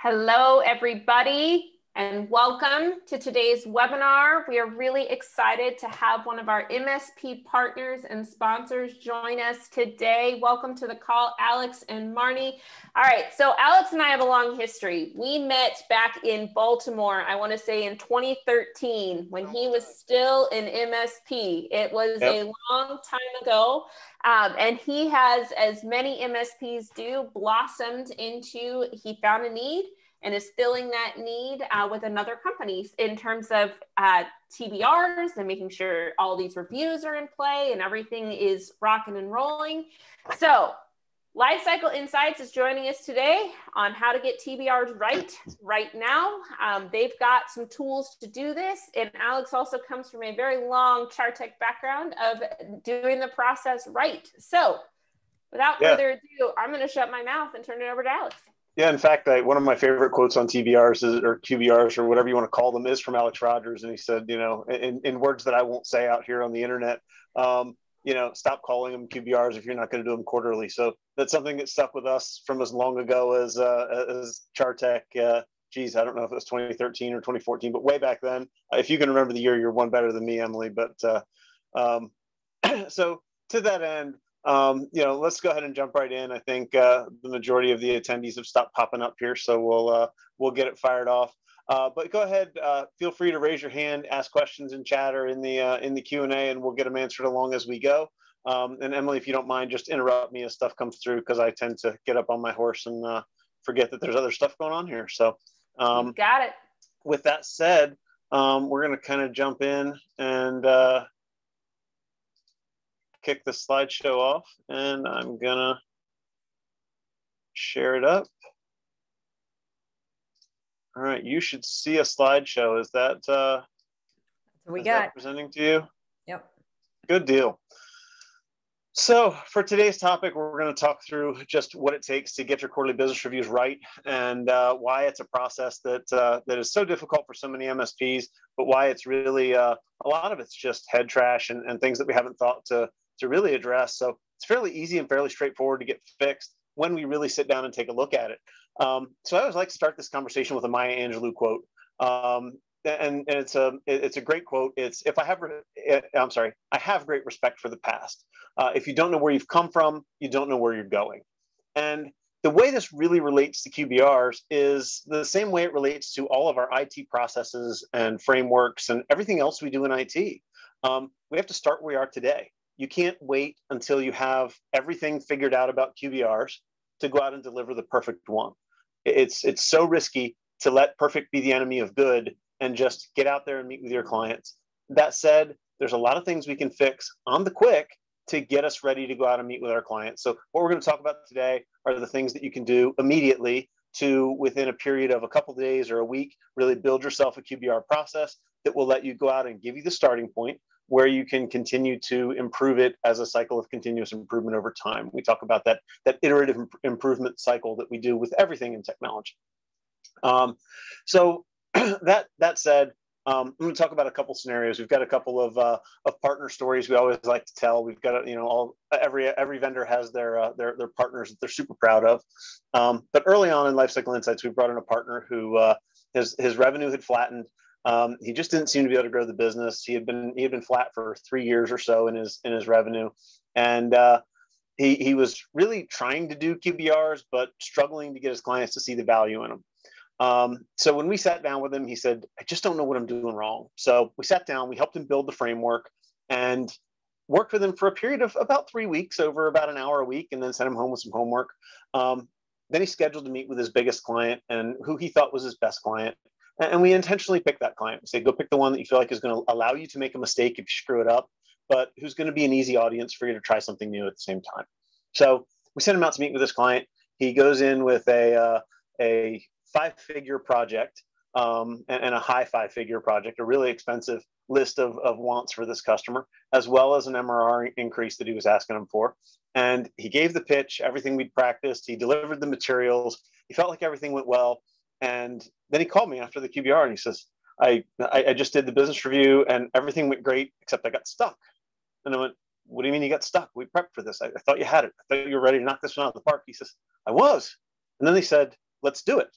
Hello, everybody, and welcome to today's webinar. We are really excited to have one of our MSP partners and sponsors join us today. Welcome to the call, Alex and Marnie. All right, so Alex and I have a long history. We met back in Baltimore, I want to say in 2013, when he was still in MSP. It was a long time ago. And he has, as many MSPs do, blossomed into, he found a need and is filling that need with another company in terms of TBRs and making sure all these reviews are in play and everything is rocking and rolling. So Lifecycle Insights is joining us today on how to get TBRs right now. They've got some tools to do this, and Alex also comes from a very long Chartech background of doing the process right. So without further ado, I'm going to shut my mouth and turn it over to Alex. Yeah, in fact, one of my favorite quotes on TBRs or QBRs or whatever you want to call them is from Alex Rogers. And he said, you know, in words that I won't say out here on the internet, you know, stop calling them QBRs if you're not going to do them quarterly. So that's something that stuck with us from as long ago as Chartech. Geez, I don't know if it was 2013 or 2014, but way back then. If you can remember the year, you're one better than me, Emily. But so to that end, you know, let's go ahead and jump right in. I think the majority of the attendees have stopped popping up here, so we'll get it fired off. But go ahead, feel free to raise your hand, ask questions in chat or in the Q&A, and we'll get them answered along as we go. And Emily, if you don't mind, just interrupt me as stuff comes through, because I tend to get up on my horse and forget that there's other stuff going on here. So you got it. With that said, we're going to kind of jump in and kick the slideshow off, and I'm gonna share it up. All right, you should see a slideshow. Is that presenting to you? Yep. Good deal. So for today's topic, we're going to talk through just what it takes to get your quarterly business reviews right, and why it's a process that is so difficult for so many MSPs, but why it's really a lot of it's just head trash and things that we haven't thought to really address. So it's fairly easy and fairly straightforward to get fixed when we really sit down and take a look at it. So I always like to start this conversation with a Maya Angelou quote. And it's a great quote. It's, I have great respect for the past. If you don't know where you've come from, you don't know where you're going. And the way this really relates to QBRs is the same way it relates to all of our IT processes and frameworks and everything else we do in IT. We have to start where we are today. You can't wait until you have everything figured out about QBRs to go out and deliver the perfect one. It's so risky to let perfect be the enemy of good and just get out there and meet with your clients. That said, there's a lot of things we can fix on the quick to get us ready to go out and meet with our clients. So what we're going to talk about today are the things that you can do immediately to, within a period of a couple of days or a week, really build yourself a QBR process that will let you go out and give you the starting point where you can continue to improve it as a cycle of continuous improvement over time. We talk about that iterative improvement cycle that we do with everything in technology. So that said, I'm going to talk about a couple scenarios. We've got a couple of partner stories we always like to tell. We've got, you know, every vendor has their partners that they're super proud of. But early on in Lifecycle Insights, we brought in a partner who his revenue had flattened. He just didn't seem to be able to grow the business. He had been flat for 3 years or so in his revenue, and he was really trying to do QBRs, but struggling to get his clients to see the value in them. So when we sat down with him, he said, "I just don't know what I'm doing wrong." So we sat down, we helped him build the framework, and worked with him for a period of about 3 weeks, over about an hour a week, and then sent him home with some homework. Then he scheduled to meet with his biggest client and who he thought was his best client. And we intentionally picked that client. We say, go pick the one that you feel like is going to allow you to make a mistake if you screw it up, but who's going to be an easy audience for you to try something new at the same time. So we sent him out to meet with this client. He goes in with a 5-figure project and a high 5-figure project, a really expensive list of wants for this customer, as well as an MRR increase that he was asking him for. And he gave the pitch, everything we'd practiced. He delivered the materials. He felt like everything went well. And then he called me after the QBR and he says, I just did the business review and everything went great, except I got stuck. And I went, what do you mean you got stuck? We prepped for this. I thought you had it. I thought you were ready to knock this one out of the park. He says, I was. And then they said, let's do it.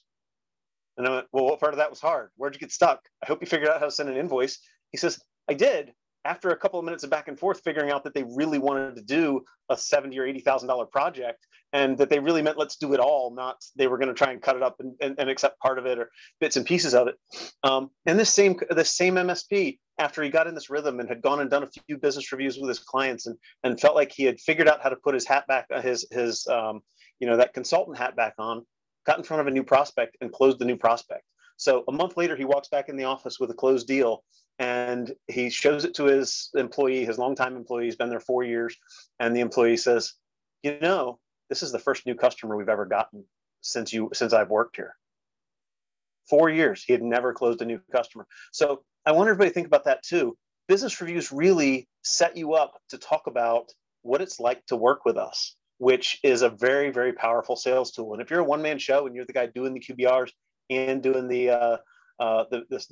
And I went, well, what part of that was hard? Where'd you get stuck? I hope you figured out how to send an invoice. He says, I did. After a couple of minutes of back and forth, figuring out that they really wanted to do a $70,000 or $80,000 project, and that they really meant let's do it all, not they were going to try and cut it up and accept part of it or bits and pieces of it. And this same MSP, after he got in this rhythm and had gone and done a few business reviews with his clients and felt like he had figured out how to put his hat back, his that consultant hat back on, got in front of a new prospect and closed the new prospect. So a month later, he walks back in the office with a closed deal, and he shows it to his employee, his longtime employee. He's been there 4 years. And the employee says, this is the first new customer we've ever gotten since I've worked here. 4 years, he had never closed a new customer. So I want everybody to think about that too. Business reviews really set you up to talk about what it's like to work with us, which is a very, very powerful sales tool. And if you're a one-man show and you're the guy doing the QBRs and doing the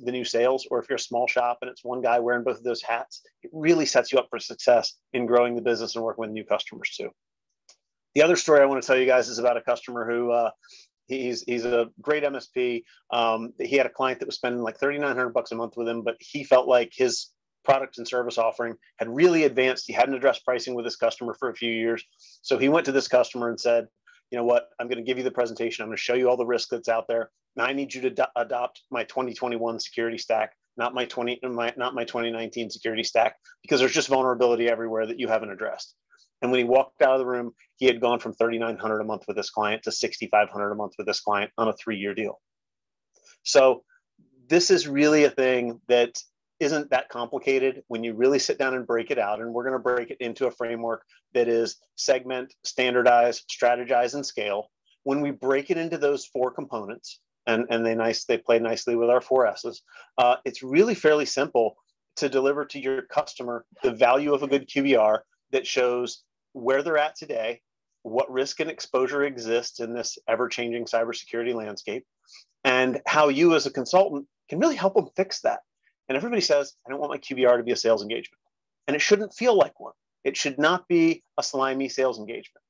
new sales, or if you're a small shop and it's one guy wearing both of those hats, it really sets you up for success in growing the business and working with new customers too. The other story I want to tell you guys is about a customer who he's a great MSP. He had a client that was spending like $3,900 a month with him, but he felt like his product and service offering had really advanced. He hadn't addressed pricing with this customer for a few years. So he went to this customer and said, you know what, I'm going to give you the presentation. I'm going to show you all the risk that's out there. And I need you to adopt my 2021 security stack, not my 2019 security stack, because there's just vulnerability everywhere that you haven't addressed. And when he walked out of the room, he had gone from $3,900 a month with this client to $6,500 a month with this client on a 3-year deal. So this is really a thing that isn't that complicated when you really sit down and break it out. And we're going to break it into a framework that is segment, standardize, strategize, and scale. When we break it into those 4 components, and they play nicely with our 4 S's, it's really fairly simple to deliver to your customer the value of a good QBR that shows where they're at today, what risk and exposure exists in this ever-changing cybersecurity landscape, and how you as a consultant can really help them fix that. And everybody says, I don't want my QBR to be a sales engagement. And it shouldn't feel like one. It should not be a slimy sales engagement.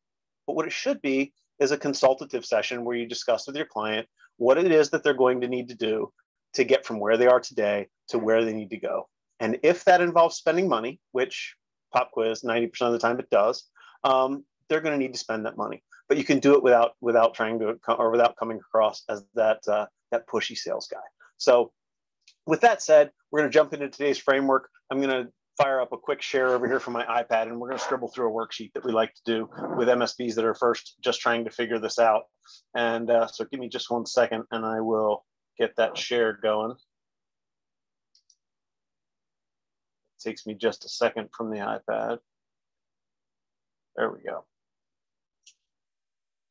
But what it should be is a consultative session where you discuss with your client what it is that they're going to need to do to get from where they are today to where they need to go. And if that involves spending money, which pop quiz, 90% of the time it does, they're going to need to spend that money. But you can do it without trying to, or without coming across as that pushy sales guy. So with that said, we're going to jump into today's framework. I'm going to fire up a quick share over here from my iPad, and we're going to scribble through a worksheet that we like to do with MSPs that are first just trying to figure this out. And so give me just 1 second, and I will get that share going. It takes me just a second from the iPad. There we go.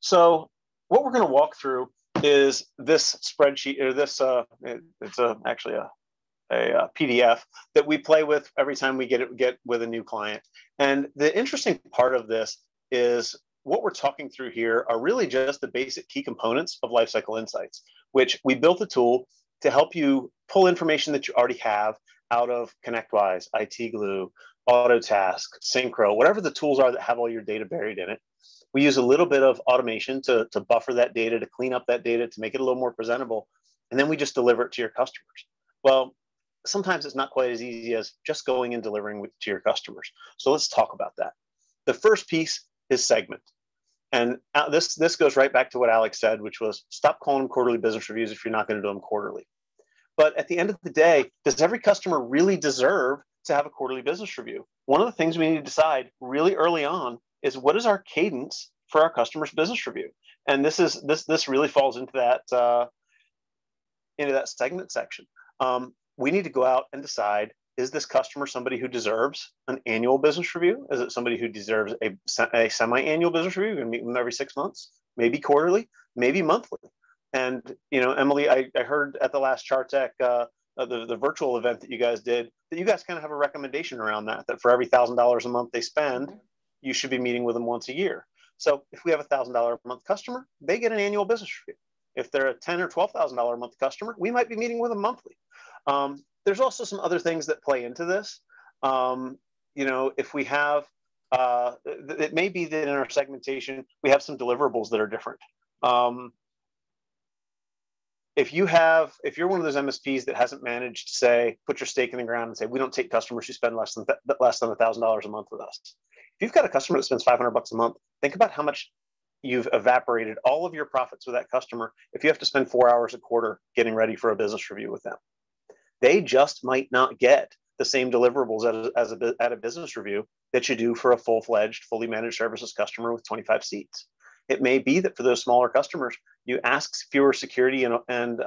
So what we're going to walk through is this spreadsheet, or this, it's actually a PDF that we play with every time we get with a new client. And the interesting part of this is what we're talking through here are really just the basic key components of Lifecycle Insights, which we built a tool to help you pull information that you already have out of ConnectWise, IT Glue, Autotask, Synchro, whatever the tools are that have all your data buried in it. We use a little bit of automation to buffer that data, to clean up that data, to make it a little more presentable. And then we just deliver it to your customers. Well, sometimes it's not quite as easy as just going and delivering to your customers. So let's talk about that. The first piece is segment. And this goes right back to what Alex said, which was stop calling them quarterly business reviews if you're not going to do them quarterly. But at the end of the day, does every customer really deserve to have a quarterly business review? One of the things we need to decide really early on is what is our cadence for our customer's business review? And this really falls into that segment section. We need to go out and decide, is this customer somebody who deserves an annual business review? Is it somebody who deserves a semi-annual business review? We're going to meet them every 6 months, maybe quarterly, maybe monthly. And, Emily, I heard at the last Chartech, the virtual event that you guys did, that you guys kind of have a recommendation around that for every $1,000 a month they spend, you should be meeting with them once a year. So if we have a $1,000 a month customer, they get an annual business review. If they're a $10,000 or $12,000 a month customer, we might be meeting with them monthly. There's also some other things that play into this. If we have, it may be that in our segmentation, we have some deliverables that are different. if you're one of those MSPs that hasn't managed to say, put your stake in the ground and say, we don't take customers who spend less than $1,000 a month with us. If you've got a customer that spends $500 a month, think about how much you've evaporated all of your profits with that customer if you have to spend 4 hours a quarter getting ready for a business review with them. They just might not get the same deliverables at a business review that you do for a full-fledged, fully managed services customer with 25 seats. It may be that for those smaller customers, you ask fewer security and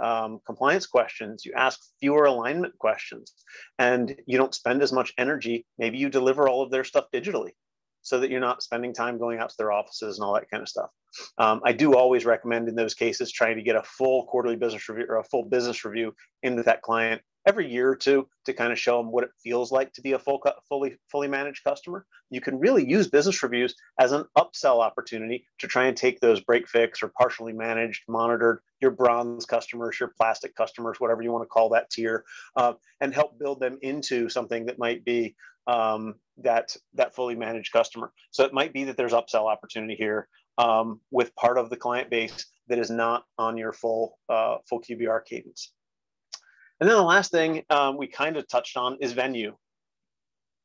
compliance questions, you ask fewer alignment questions, and you don't spend as much energy. Maybe you deliver all of their stuff digitally so that you're not spending time going out to their offices and all that kind of stuff. I do always recommend in those cases trying to get a full quarterly business review or a full business review into that client every year or two to kind of show them what it feels like to be a fully managed customer. You can really use business reviews as an upsell opportunity to try and take those break fix or partially managed, monitored, your bronze customers, your plastic customers, whatever you want to call that tier, and help build them into something that might be that fully managed customer. So it might be that there's upsell opportunity here with part of the client base that is not on your full QBR cadence. And then the last thing we kind of touched on is venue.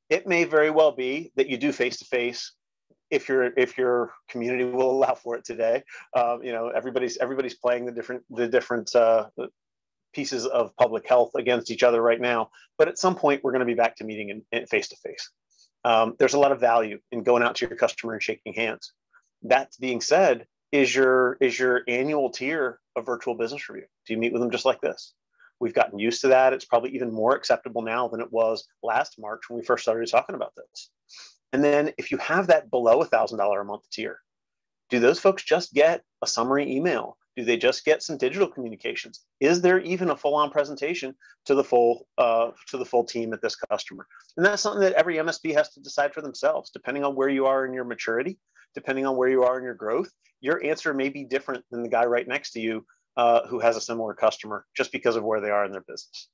It may very well be that you do face-to-face if your community will allow for it today. Everybody's playing the different pieces of public health against each other right now. But at some point, we're going to be back to meeting in face-to-face. There's a lot of value in going out to your customer and shaking hands. That being said, is your annual tier a virtual business review? Do you meet with them just like this? We've gotten used to that. It's probably even more acceptable now than it was last March when we first started talking about this. And then if you have that below $1,000 a month tier, do those folks just get a summary email? Do they just get some digital communications? Is there even a full-on presentation to the full team at this customer? And that's something that every MSP has to decide for themselves, depending on where you are in your maturity, depending on where you are in your growth. Your answer may be different than the guy right next to you who has a similar customer just because of where they are in their business.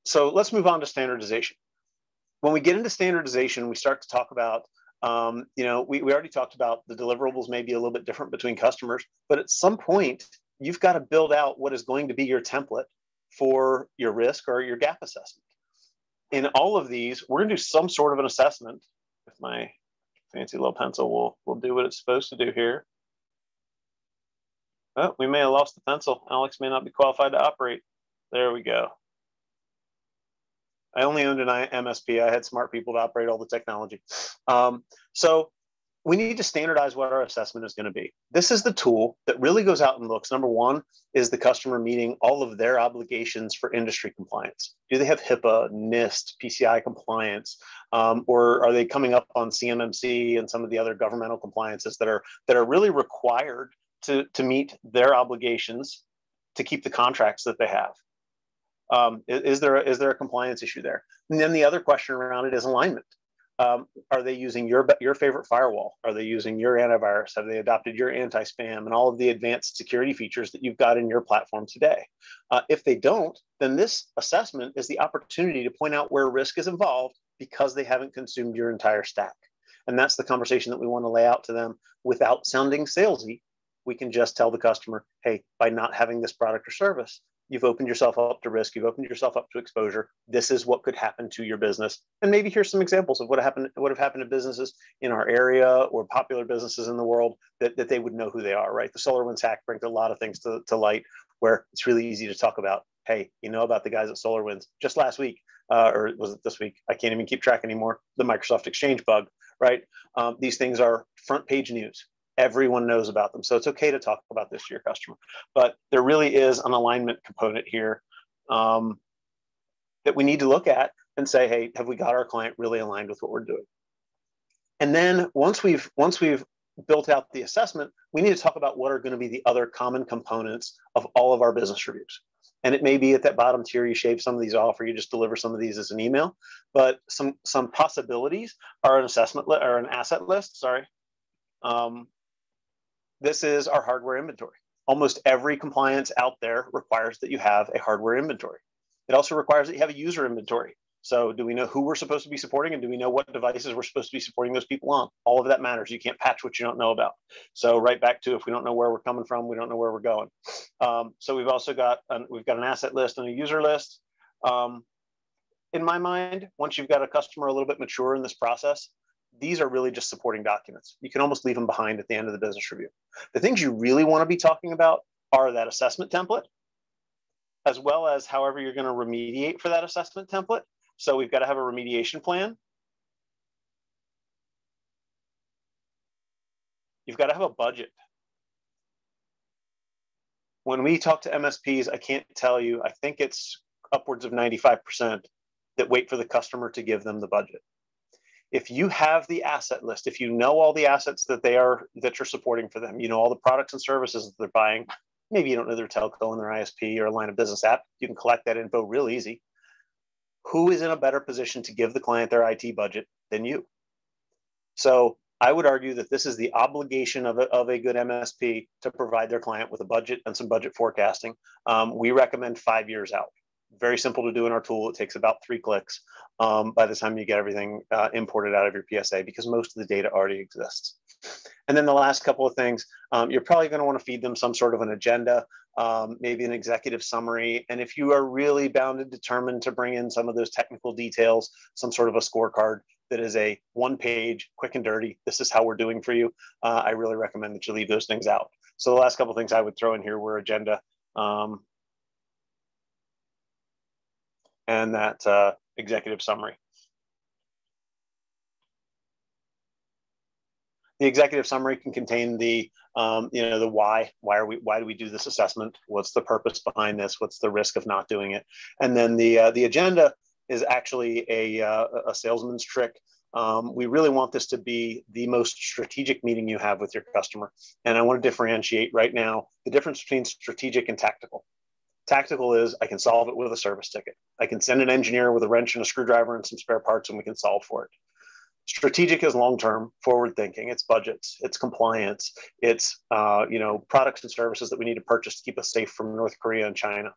So let's move on to standardization. When we get into standardization, we start to talk about, we already talked about the deliverables may be a little bit different between customers, but at some point, you've got to build out what is going to be your template for your risk or your gap assessment. In all of these, we're going to do some sort of an assessment. If my fancy little pencil will do what it's supposed to do here. Oh, we may have lost the pencil. Alex may not be qualified to operate. There we go. I only owned an MSP. I had smart people to operate all the technology. So we need to standardize what our assessment is going to be. This is the tool that really goes out and looks. Number one is the customer meeting all of their obligations for industry compliance. Do they have HIPAA, NIST, PCI compliance, or are they coming up on CMMC and some of the other governmental compliances that are really required to meet their obligations to keep the contracts that they have? Is there a compliance issue there? And then the other question around it is alignment. Are they using your favorite firewall? Are they using your antivirus? Have they adopted your anti-spam and all of the advanced security features that you've got in your platform today? If they don't, then this assessment is the opportunity to point out where risk is involved because they haven't consumed your entire stack. And that's the conversation that we want to lay out to them without sounding salesy. We can just tell the customer, hey, by not having this product or service, you've opened yourself up to risk. You've opened yourself up to exposure. This is what could happen to your business. And maybe here's some examples of what have happened to businesses in our area or popular businesses in the world that they would know who they are, right? The SolarWinds hack brings a lot of things to light where it's really easy to talk about, hey, you know about the guys at SolarWinds just last week, or was it this week? I can't even keep track anymore. The Microsoft Exchange bug, right? These things are front page news. Everyone knows about them. So it's okay to talk about this to your customer. But there really is an alignment component here that we need to look at and say, hey, have we got our client really aligned with what we're doing? And then once we've built out the assessment, we need to talk about what are going to be the other common components of all of our business reviews. And it may be at that bottom tier, you shave some of these off or you just deliver some of these as an email. But some possibilities are an assessment or an asset list, sorry. This is our hardware inventory. Almost every compliance out there requires that you have a hardware inventory. It also requires that you have a user inventory. So do we know who we're supposed to be supporting, and do we know what devices we're supposed to be supporting those people on? All of that matters. You can't patch what you don't know about. So right back to, if we don't know where we're coming from, we don't know where we're going. So we've also got we've got an asset list and a user list. In my mind, once you've got a customer a little bit mature in this process, these are really just supporting documents. You can almost leave them behind at the end of the business review. The things you really want to be talking about are that assessment template, as well as however you're going to remediate for that assessment template. So we've got to have a remediation plan. You've got to have a budget. When we talk to MSPs, I can't tell you, I think it's upwards of 95% that wait for the customer to give them the budget. If you have the asset list, if you know all the assets that you're supporting for them, you know all the products and services that they're buying, maybe you don't know their telco and their ISP or a line of business app, you can collect that info real easy. Who is in a better position to give the client their IT budget than you? So I would argue that this is the obligation of a good MSP to provide their client with a budget and some budget forecasting. We recommend 5 years out. Very simple to do in our tool. It takes about 3 clicks by the time you get everything imported out of your PSA, because most of the data already exists. And then the last couple of things, you're probably going to want to feed them some sort of an agenda, maybe an executive summary. And if you are really bound and determined to bring in some of those technical details, some sort of a scorecard that is a 1-page, quick and dirty, this is how we're doing for you, I really recommend that you leave those things out. So the last couple of things I would throw in here were agenda and that executive summary. The executive summary can contain the, the why. Why do we do this assessment? What's the purpose behind this? What's the risk of not doing it? And then the agenda is actually a salesman's trick. We really want this to be the most strategic meeting you have with your customer. And I want to differentiate right now the difference between strategic and tactical. Tactical is I can solve it with a service ticket. I can send an engineer with a wrench and a screwdriver and some spare parts, and we can solve for it. Strategic is long-term, forward-thinking. It's budgets, it's compliance, it's products and services that we need to purchase to keep us safe from North Korea and China.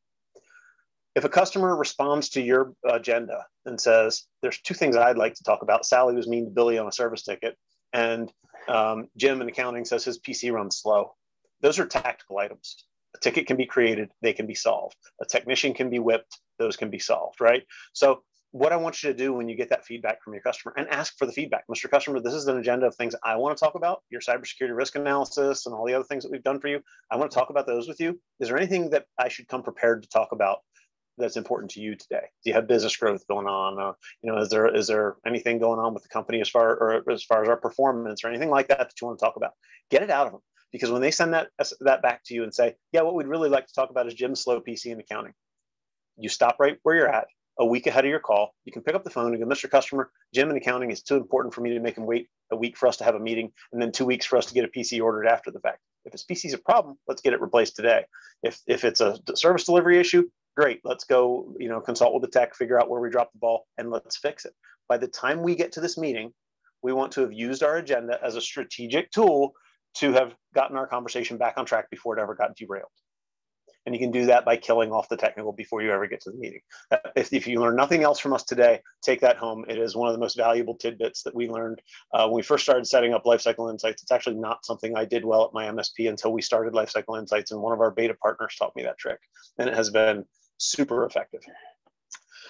If a customer responds to your agenda and says, "There's 2 things I'd like to talk about. Sally was mean to Billy on a service ticket, and Jim in accounting says his PC runs slow." Those are tactical items. A ticket can be created, they can be solved. A technician can be whipped, those can be solved, right? So what I want you to do when you get that feedback from your customer, and ask for the feedback. Mr. Customer, this is an agenda of things I want to talk about, your cybersecurity risk analysis and all the other things that we've done for you. I want to talk about those with you. Is there anything that I should come prepared to talk about that's important to you today? Do you have business growth going on? Is there anything going on with the company as far as our performance or anything like that you want to talk about? Get it out of them. Because when they send that back to you and say, "Yeah, what we'd really like to talk about is Jim's slow PC in accounting," you stop right where you're at. A week ahead of your call, you can pick up the phone and go, "Mr. Customer, Jim in accounting is too important for me to make him wait a week for us to have a meeting and then 2 weeks for us to get a PC ordered after the fact. If his PC is a problem, let's get it replaced today. If it's a service delivery issue, great. Let's go, consult with the tech, figure out where we dropped the ball, and let's fix it." By the time we get to this meeting, we want to have used our agenda as a strategic tool to have gotten our conversation back on track before it ever got derailed. And you can do that by killing off the technical before you ever get to the meeting. If you learn nothing else from us today, take that home. It is one of the most valuable tidbits that we learned when we first started setting up Lifecycle Insights. It's actually not something I did well at my MSP until we started Lifecycle Insights, and one of our beta partners taught me that trick, and it has been super effective.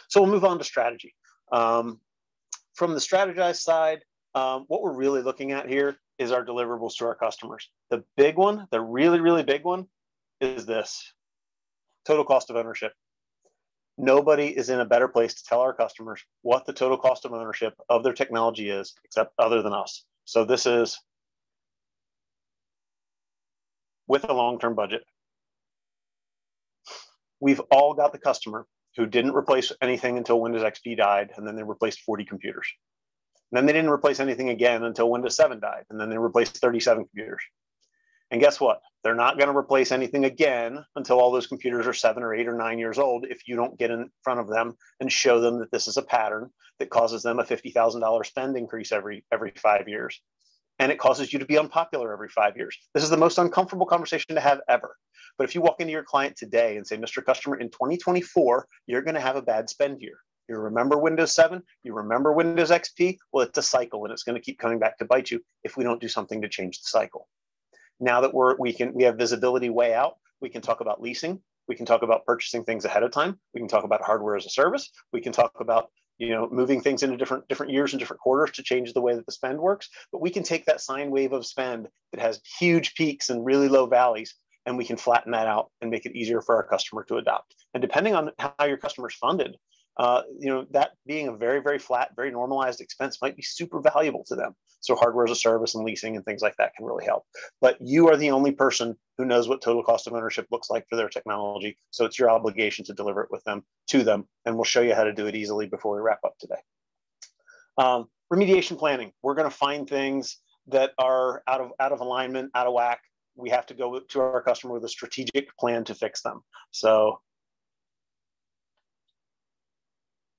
So we'll move on to strategy. From the Strategize side, what we're really looking at here is our deliverables to our customers. The big one, the really big one, is this: total cost of ownership. Nobody is in a better place to tell our customers what the total cost of ownership of their technology is, except other than us. So this is with a long-term budget. We've all got the customer who didn't replace anything until Windows XP died, and then they replaced 40 computers. And then they didn't replace anything again until Windows 7 died, and then they replaced 37 computers. And guess what? They're not going to replace anything again until all those computers are 7 or 8 or 9 years old if you don't get in front of them and show them that this is a pattern that causes them a $50,000 spend increase every 5 years. And it causes you to be unpopular every 5 years. This is the most uncomfortable conversation to have ever. But if you walk into your client today and say, "Mr. Customer, in 2024, you're going to have a bad spend year. You remember Windows 7, you remember Windows XP, well, it's a cycle and it's going to keep coming back to bite you if we don't do something to change the cycle. Now that we have visibility way out, we can talk about leasing, we can talk about purchasing things ahead of time, we can talk about hardware as a service, we can talk about moving things into different years and different quarters to change the way that the spend works. But we can take that sine wave of spend that has huge peaks and really low valleys, and we can flatten that out and make it easier for our customer to adopt. And depending on how your customer's funded, that being a very, very flat, very normalized expense might be super valuable to them. So hardware as a service and leasing and things like that can really help. But you are the only person who knows what total cost of ownership looks like for their technology. So it's your obligation to deliver it to them. And we'll show you how to do it easily before we wrap up today. Remediation planning. We're going to find things that are out of alignment, out of whack. We have to go to our customer with a strategic plan to fix them. So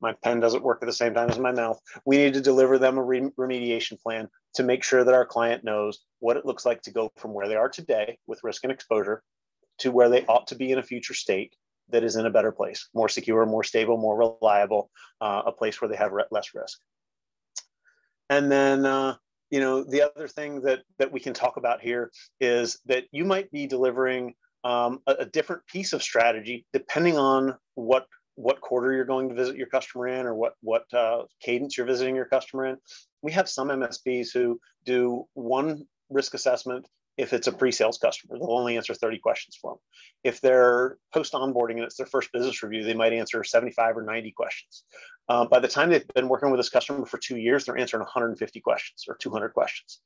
my pen doesn't work at the same time as my mouth. We need to deliver them a remediation plan to make sure that our client knows what it looks like to go from where they are today with risk and exposure to where they ought to be in a future state that is in a better place, more secure, more stable, more reliable, a place where they have less risk. And then, the other thing that we can talk about here is that you might be delivering a different piece of strategy depending on what quarter you're going to visit your customer in, or what cadence you're visiting your customer in. We have some MSPs who do one risk assessment if it's a pre-sales customer. They'll only answer 30 questions for them. If they're post-onboarding and it's their first business review, they might answer 75 or 90 questions. By the time they've been working with this customer for 2 years, they're answering 150 questions or 200 questions.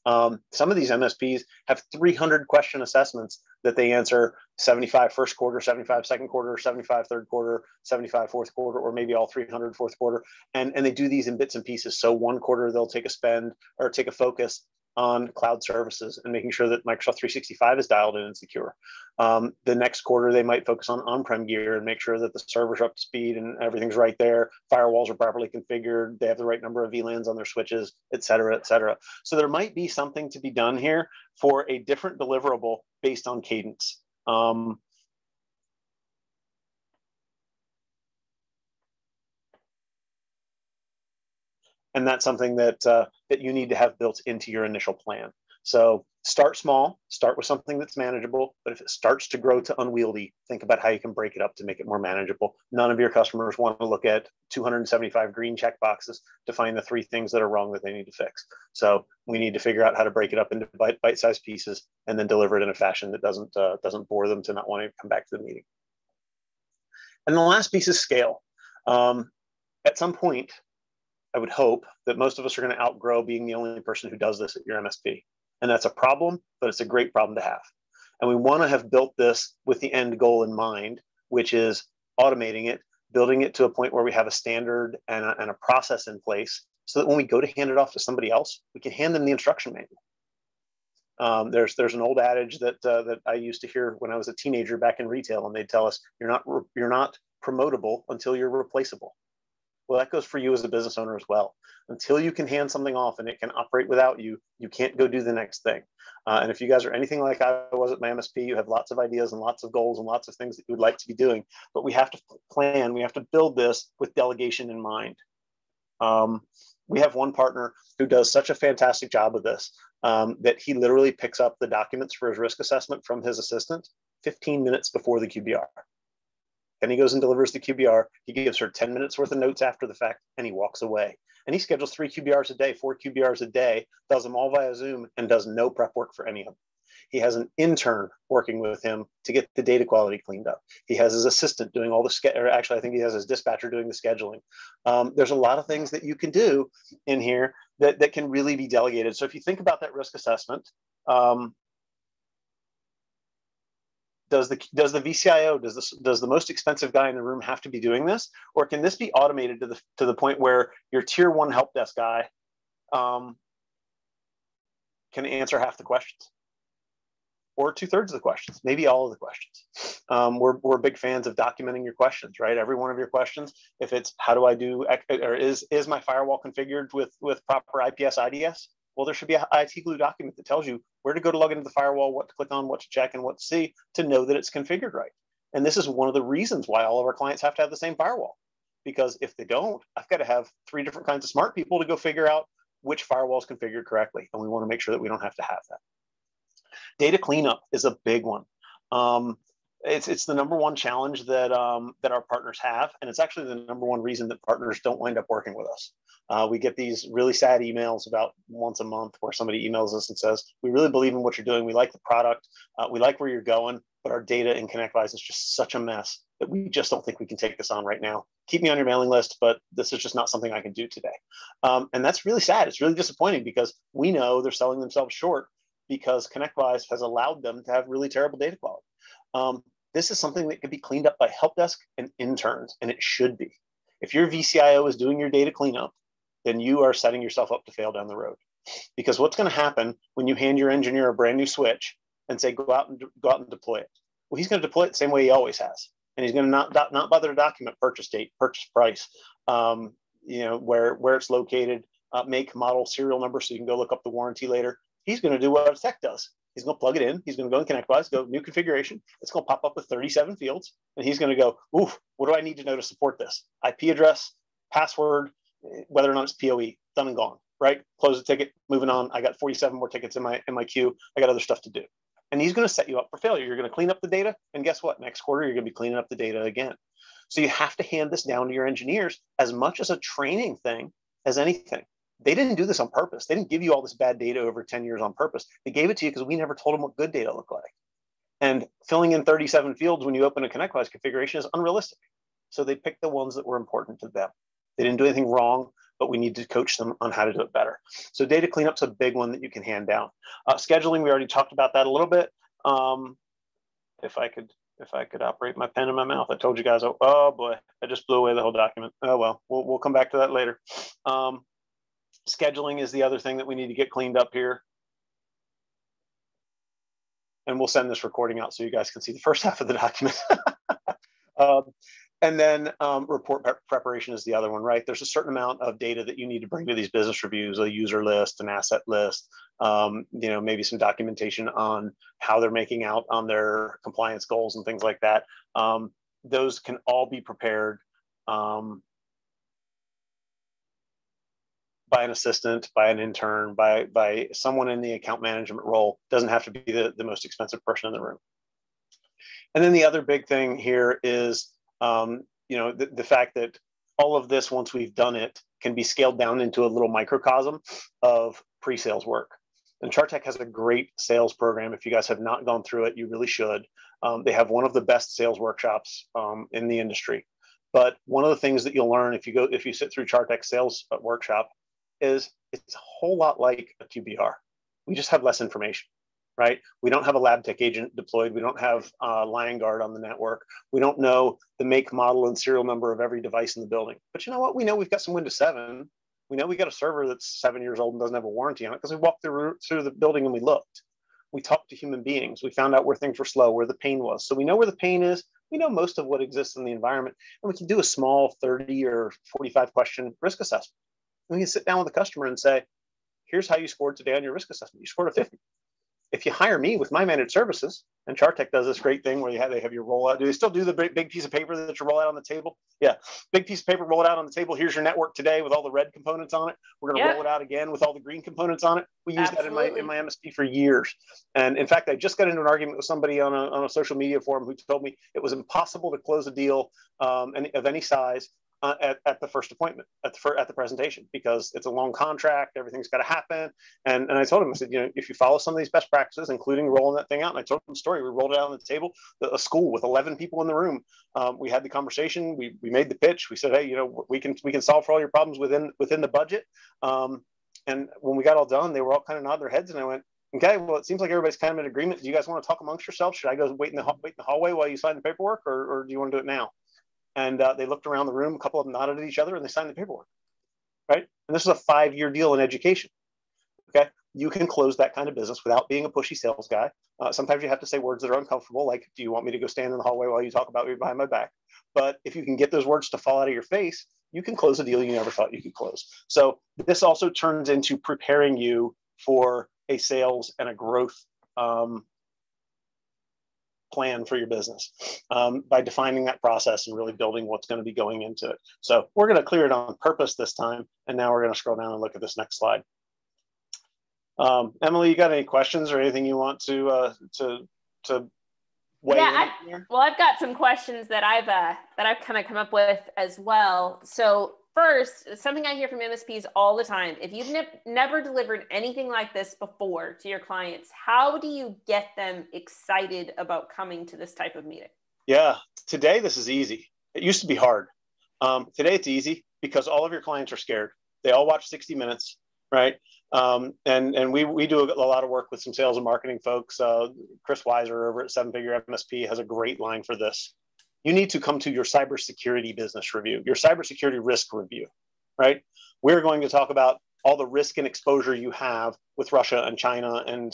Some of these MSPs have 300 question assessments that they answer 75 first quarter, 75 second quarter, 75 third quarter, 75 fourth quarter, or maybe all 300 fourth quarter. And they do these in bits and pieces. So one quarter, they'll take a spend or take a focus on cloud services and making sure that Microsoft 365 is dialed in and secure. The next quarter, they might focus on on-prem gear and make sure that the servers are up to speed and everything's right there. Firewalls are properly configured. They have the right number of VLANs on their switches, et cetera, et cetera. So there might be something to be done here for a different deliverable based on cadence. And that's something that you need to have built into your initial plan. So start small, start with something that's manageable, but if it starts to grow to unwieldy, think about how you can break it up to make it more manageable. None of your customers want to look at 275 green check boxes to find the 3 things that are wrong that they need to fix. So we need to figure out how to break it up into bite-sized pieces and then deliver it in a fashion that doesn't bore them to not want to come back to the meeting. And the last piece is scale. At some point, I would hope that most of us are going to outgrow being the only person who does this at your MSP. And that's a problem, but it's a great problem to have. And we want to have built this with the end goal in mind, which is automating it, building it to a point where we have a standard and a process in place so that when we go to hand it off to somebody else, we can hand them the instruction manual. There's an old adage that I used to hear when I was a teenager back in retail, and they'd tell us, you're not promotable until you're replaceable. Well, that goes for you as a business owner as well. Until you can hand something off and it can operate without you, you can't go do the next thing. And if you guys are anything like I was at my MSP, you have lots of ideas and lots of goals and lots of things that you would like to be doing. But we have to plan, we have to build this with delegation in mind. We have one partner who does such a fantastic job of this that he literally picks up the documents for his risk assessment from his assistant 15 minutes before the QBR. And he goes and delivers the QBR. He gives her 10 minutes worth of notes after the fact, and he walks away. And he schedules 3 QBRs a day, 4 QBRs a day, does them all via Zoom, and does no prep work for any of them. He has an intern working with him to get the data quality cleaned up. He has his assistant doing all the or actually, I think he has his dispatcher doing the scheduling. There's a lot of things that you can do in here that can really be delegated. So if you think about that risk assessment, does the VCIO, does the most expensive guy in the room have to be doing this, or can this be automated to the point where your tier 1 help desk guy can answer half the questions, or 2/3 of the questions, maybe all of the questions? We're big fans of documenting your questions, right? Every one of your questions. If it's how do I do, or is my firewall configured with proper IPS IDS? Well, there should be an IT glue document that tells you where to go to log into the firewall, what to click on, what to check, and what to see to know that it's configured right. And this is one of the reasons why all of our clients have to have the same firewall, because if they don't, I've got to have 3 different kinds of smart people to go figure out which firewall is configured correctly. And we want to make sure that we don't have to have that. Data cleanup is a big one. It's the number one challenge that that our partners have, and it's actually the number one reason that partners don't wind up working with us. We get these really sad emails about once a month where somebody emails us and says, "We really believe in what you're doing. We like the product. We like where you're going, but our data in ConnectWise is just such a mess that we just don't think we can take this on right now. Keep me on your mailing list, but this is just not something I can do today." And that's really sad. It's really disappointing because we know they're selling themselves short because ConnectWise has allowed them to have really terrible data quality. This is something that could be cleaned up by help desk and interns, and it should be. If your VCIO is doing your data cleanup, then you are setting yourself up to fail down the road. Because what's going to happen when you hand your engineer a brand new switch and say, go out and deploy it? Well, he's going to deploy it the same way he always has. And he's going to not bother to document purchase date, purchase price, where it's located, make, model, serial number, so you can go look up the warranty later. He's going to do what a tech does. He's going to plug it in. He's going to go in ConnectWise, go new configuration. It's going to pop up with 37 fields. And he's going to go, ooh, what do I need to know to support this? IP address, password, whether or not it's POE, done and gone, right? Close the ticket, moving on. I got 47 more tickets in my queue. I got other stuff to do. And he's going to set you up for failure. You're going to clean up the data. And guess what? Next quarter, you're going to be cleaning up the data again. So you have to hand this down to your engineers as much as a training thing as anything. They didn't do this on purpose. They didn't give you all this bad data over 10 years on purpose. They gave it to you because we never told them what good data looked like. And filling in 37 fields when you open a ConnectWise configuration is unrealistic. So they picked the ones that were important to them. They didn't do anything wrong, but we need to coach them on how to do it better. So data cleanup's a big one that you can hand down. Scheduling, we already talked about that a little bit. If I could operate my pen in my mouth, I told you guys, oh boy, I just blew away the whole document. Oh well, we'll come back to that later. Scheduling is the other thing that we need to get cleaned up here. And we'll send this recording out so you guys can see the first half of the document. And then report preparation is the other one, right? There's a certain amount of data that you need to bring to these business reviews, a user list, an asset list, maybe some documentation on how they're making out on their compliance goals and things like that. Those can all be prepared by an assistant, by an intern, by someone in the account management role. Doesn't have to be the most expensive person in the room. And then the other big thing here is, the fact that all of this, once we've done it, can be scaled down into a little microcosm of pre-sales work. And Chartech has a great sales program. If you guys have not gone through it, you really should. They have one of the best sales workshops in the industry. But one of the things that you'll learn if you sit through Chartech's sales workshop is it's a whole lot like a TBR. We just have less information, right? We don't have a lab tech agent deployed. We don't have line guard on the network. We don't know the make, model, and serial number of every device in the building. But you know what? We know we've got some Windows 7. We know we got a server that's 7 years old and doesn't have a warranty on it because we walked through the building and we looked. We talked to human beings. We found out where things were slow, where the pain was. So we know where the pain is. We know most of what exists in the environment. And we can do a small 30 or 45 question risk assessment. We can sit down with the customer and say, here's how you scored today on your risk assessment. You scored a 50. If you hire me with my managed services, and Chartech does this great thing where they have your rollout. Do they still do the big piece of paper that you roll out on the table? Yeah, big piece of paper, roll it out on the table. Here's your network today with all the red components on it. We're going to roll it out again with all the green components on it. We used that in my MSP for years. And in fact, I just got into an argument with somebody on a social media forum who told me it was impossible to close a deal of any size at the first appointment, at the presentation, because it's a long contract, everything's got to happen. And I told him, I said, if you follow some of these best practices, including rolling that thing out, and I told him the story, we rolled it out on the table, a school with 11 people in the room. We had the conversation, we made the pitch, we said, hey, we can solve for all your problems within the budget. And when we got all done, they were all kind of nodding their heads, and I went, okay, well, it seems like everybody's kind of in agreement. Do you guys want to talk amongst yourselves? Should I go wait in the hallway while you sign the paperwork, or do you want to do it now? And they looked around the room, a couple of them nodded at each other, and they signed the paperwork, right? And this is a 5-year deal in education, okay? You can close that kind of business without being a pushy sales guy. Sometimes you have to say words that are uncomfortable, like, do you want me to go stand in the hallway while you talk about me behind my back? But if you can get those words to fall out of your face, you can close a deal you never thought you could close. So this also turns into preparing you for a sales and a growth plan for your business by defining that process and really building what's going to be going into it. So we're going to clear it on purpose this time. And now we're going to scroll down and look at this next slide. Emily, you got any questions or anything you want to weigh in here? Well, I've got some questions that I've kind of come up with as well. So first, something I hear from MSPs all the time: if you've never delivered anything like this before to your clients, how do you get them excited about coming to this type of meeting? Yeah, today this is easy. It used to be hard. Today it's easy because all of your clients are scared. They all watch 60 Minutes, right? And we do a lot of work with some sales and marketing folks. Chris Weiser over at Seven Figure MSP has a great line for this. You need to come to your cybersecurity business review, your cybersecurity risk review, right? We're going to talk about all the risk and exposure you have with Russia and China and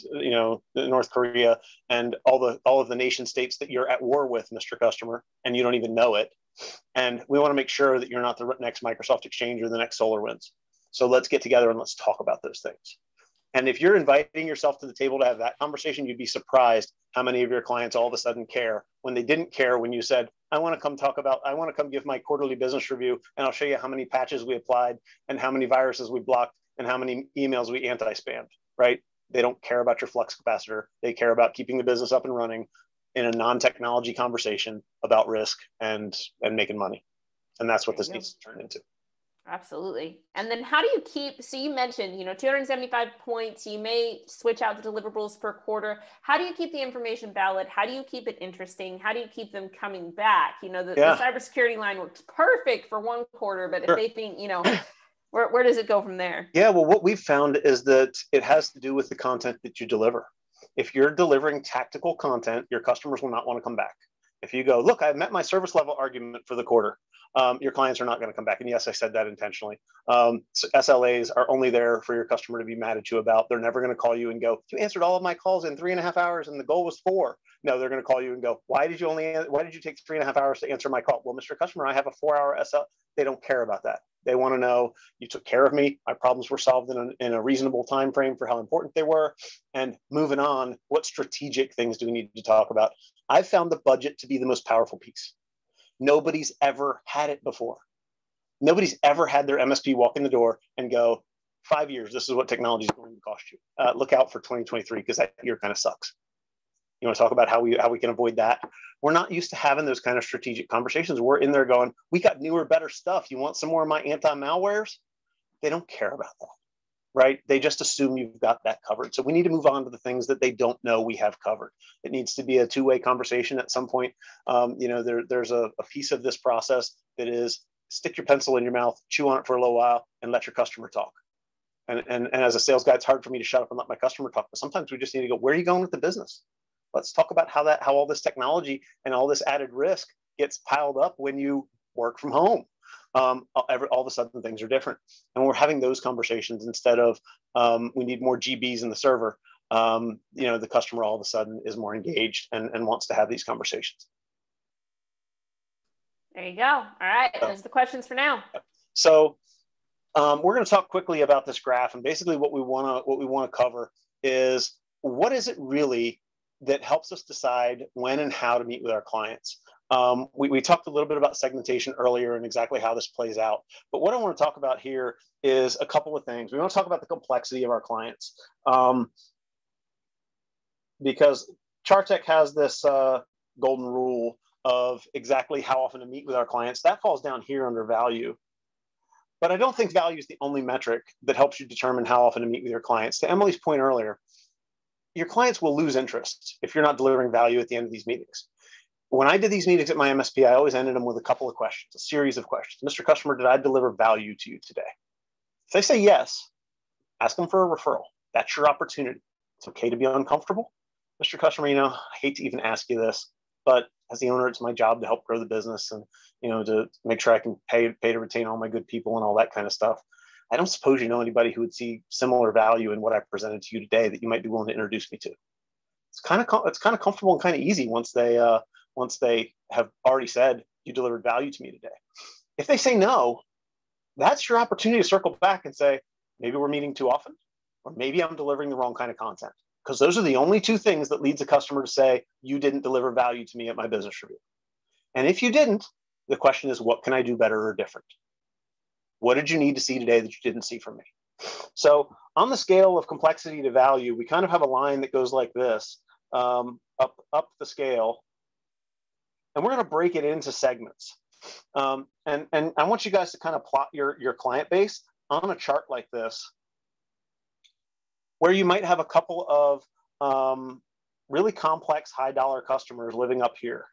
North Korea and all of the nation states that you're at war with, Mr. Customer, and you don't even know it. And we want to make sure that you're not the next Microsoft Exchange or the next SolarWinds. So let's get together and let's talk about those things. And if you're inviting yourself to the table to have that conversation, you'd be surprised how many of your clients all of a sudden care when they didn't care when you said, I want to come give my quarterly business review, and I'll show you how many patches we applied and how many viruses we blocked and how many emails we anti-spammed, right? They don't care about your flux capacitor. They care about keeping the business up and running in a non-technology conversation about risk and making money. And that's what this needs to turn into. Absolutely. And then how do you keep, so you mentioned, 275 points, you may switch out the deliverables per quarter. How do you keep the information valid? How do you keep it interesting? How do you keep them coming back? The cybersecurity line works perfect for one quarter, but if they think, where does it go from there? Yeah, well, what we've found is that it has to do with the content that you deliver. If you're delivering tactical content, your customers will not want to come back. If you go, look, I met my service level argument for the quarter, your clients are not going to come back. And yes, I said that intentionally. So SLAs are only there for your customer to be mad at you about. They're never going to call you and go, you answered all of my calls in 3.5 hours and the goal was 4. No, they're going to call you and go, why did you take 3.5 hours to answer my call? Well, Mr. Customer, I have a 4-hour SL. They don't care about that. They want to know you took care of me. My problems were solved in a reasonable time frame for how important they were. And moving on, what strategic things do we need to talk about? I've found the budget to be the most powerful piece. Nobody's ever had it before. Nobody's ever had their MSP walk in the door and go, 5 years, this is what technology is going to cost you. Look out for 2023 because that year kind of sucks. You want to talk about how we can avoid that? We're not used to having those kind of strategic conversations. We're in there going, we got newer, better stuff. You want some more of my anti-malwares? They don't care about that, right? They just assume you've got that covered. So we need to move on to the things that they don't know we have covered. It needs to be a two-way conversation at some point. There's a piece of this process that is stick your pencil in your mouth, chew on it for a little while, and let your customer talk. And as a sales guy, it's hard for me to shut up and let my customer talk. But sometimes we just need to go, where are you going with the business? Let's talk about how all this technology and all this added risk gets piled up when you work from home. All of a sudden things are different. And we're having those conversations instead of we need more GBs in the server. The customer all of a sudden is more engaged and wants to have these conversations. There you go. All right. There's the questions for now. So we're going to talk quickly about this graph. And basically what we want to cover is what is it really that helps us decide when and how to meet with our clients. We talked a little bit about segmentation earlier and exactly how this plays out. But what I want to talk about here is a couple of things. We want to talk about the complexity of our clients because Chartech has this golden rule of exactly how often to meet with our clients. That falls down here under value. But I don't think value is the only metric that helps you determine how often to meet with your clients. To Emily's point earlier, your clients will lose interest if you're not delivering value at the end of these meetings. When I did these meetings at my MSP, I always ended them with a couple of questions, a series of questions. Mr. Customer, did I deliver value to you today? If they say yes, ask them for a referral. That's your opportunity. It's okay to be uncomfortable. Mr. Customer, I hate to even ask you this, but as the owner, it's my job to help grow the business and, to make sure I can pay to retain all my good people and all that kind of stuff. I don't suppose you know anybody who would see similar value in what I presented to you today that you might be willing to introduce me to. It's kind of comfortable and kind of easy once they have already said you delivered value to me today. If they say no, that's your opportunity to circle back and say maybe we're meeting too often, or maybe I'm delivering the wrong kind of content. because those are the only two things that leads a customer to say, you didn't deliver value to me at my business review. And if you didn't, the question is, what can I do better or different? What did you need to see today that you didn't see from me? So on the scale of complexity to value, we kind of have a line that goes like this, up the scale. And we're going to break it into segments. And I want you guys to kind of plot your client base on a chart like this, where you might have a couple of really complex high dollar customers living up here.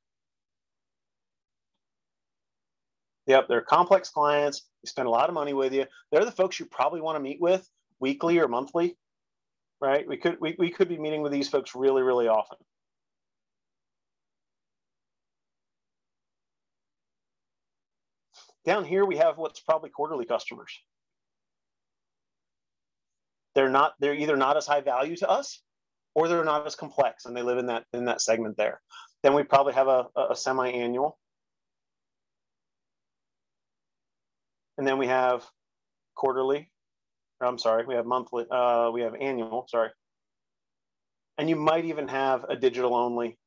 Yep, they're complex clients. They spend a lot of money with you. They're the folks you probably want to meet with weekly or monthly, right? We could be meeting with these folks really, really often. Down here, we have what's probably quarterly customers. They're either not as high value to us, or they're not as complex, and they live in that segment there. Then we probably have a semi-annual. And then we have quarterly, we have monthly, we have annual, And you might even have a digital only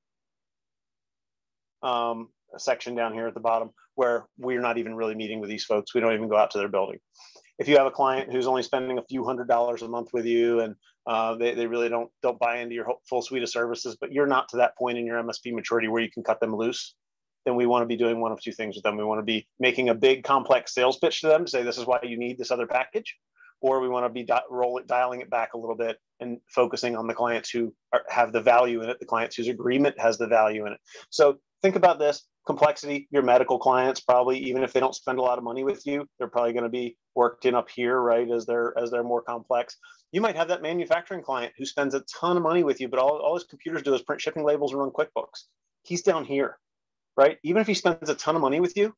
section down here at the bottom, where we're not even really meeting with these folks. We don't even go out to their building. If you have a client who's only spending a few $100s a month with you, and they really don't buy into your full suite of services, but you're not to that point in your MSP maturity where you can cut them loose, then we want to be doing one of two things with them. We want to be making a big complex sales pitch to them to say, this is why you need this other package, or we want to be dialing it back a little bit and focusing on the clients who have the value in it, the clients whose agreement has the value in it. So think about this. Complexity, your medical clients, probably, even if they don't spend a lot of money with you, they're probably going to be worked in up here, right, as they're more complex. You might have that manufacturing client who spends a ton of money with you, but all his computers do is print shipping labels and run QuickBooks. He's down here, right? Even if he spends a ton of money with you,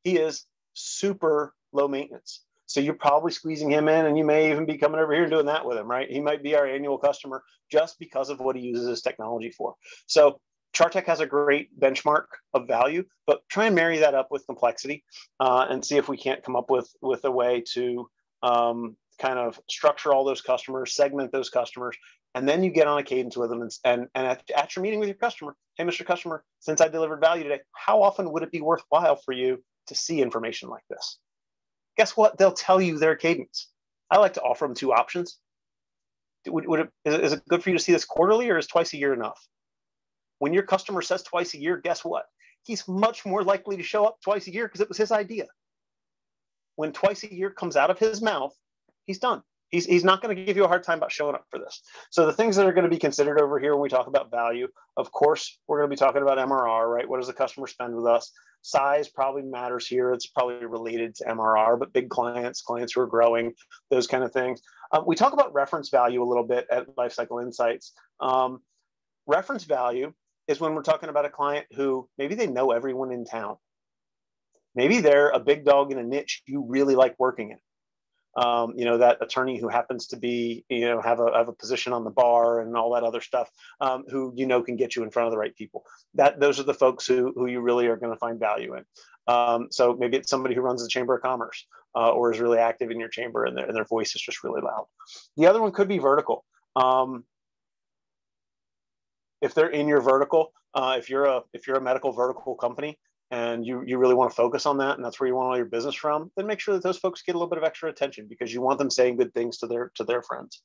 he is super low maintenance. So you're probably squeezing him in, and you may even be coming over here and doing that with him, right? He might be our annual customer just because of what he uses his technology for. So Chartech has a great benchmark of value, but try and marry that up with complexity and see if we can't come up with a way to kind of structure all those customers, segment those customers, and then you get on a cadence with them. And at your meeting with your customer, hey, Mr. Customer, since I delivered value today, how often would it be worthwhile for you to see information like this? Guess what? They'll tell you their cadence. I like to offer them two options. Is it good for you to see this quarterly, or is twice a year enough? When your customer says twice a year, guess what? He's much more likely to show up twice a year because it was his idea. When twice a year comes out of his mouth, he's done. He's not going to give you a hard time about showing up for this. So the things that are going to be considered over here when we talk about value, of course, we're going to be talking about MRR, right? What does the customer spend with us? Size probably matters here. It's probably related to MRR, but big clients who are growing, those kind of things. We talk about reference value a little bit at Lifecycle Insights. Reference value is when we're talking about a client who maybe they know everyone in town. Maybe they're a big dog in a niche you really like working in. That attorney who happens to be, have a position on the bar and all that other stuff, who can get you in front of the right people. Those are the folks who you really are going to find value in. So maybe it's somebody who runs the Chamber of Commerce or is really active in your chamber, and their voice is just really loud. The other one could be vertical. If they're in your vertical, if you're a medical vertical company and you really want to focus on that, and that's where you want all your business from, then make sure that those folks get a little bit of extra attention, because you want them saying good things to their friends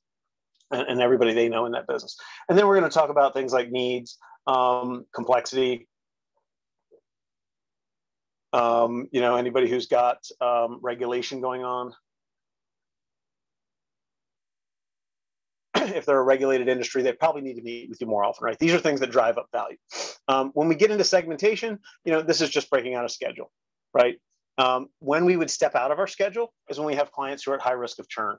and everybody they know in that business. And then we're going to talk about things like needs, complexity. Anybody who's got regulation going on. If they're a regulated industry, they probably need to meet with you more often, right? These are things that drive up value. When we get into segmentation, this is just breaking out a schedule, right? When we would step out of our schedule is when we have clients who are at high risk of churn.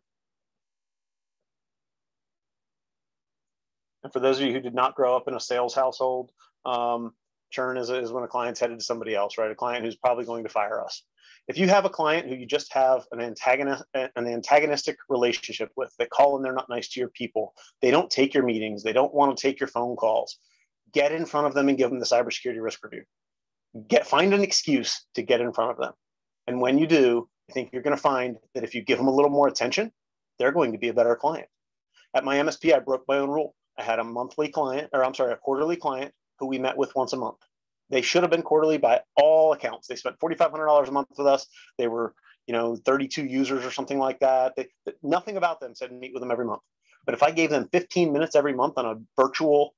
And for those of you who did not grow up in a sales household, churn is when a client's headed to somebody else, right? A client who's probably going to fire us. If you have a client who you just have an antagonistic relationship with, they call and they're not nice to your people, they don't take your meetings, they don't want to take your phone calls, get in front of them and give them the cybersecurity risk review. Find an excuse to get in front of them. And when you do, I think you're going to find that if you give them a little more attention, they're going to be a better client. At my MSP, I broke my own rule. I had a monthly client, or I'm sorry, a quarterly client who we met with once a month. They should have been quarterly by all accounts. They spent $4,500 a month with us. They were, 32 users or something like that. Nothing about them said meet with them every month. But if I gave them 15 minutes every month on a virtual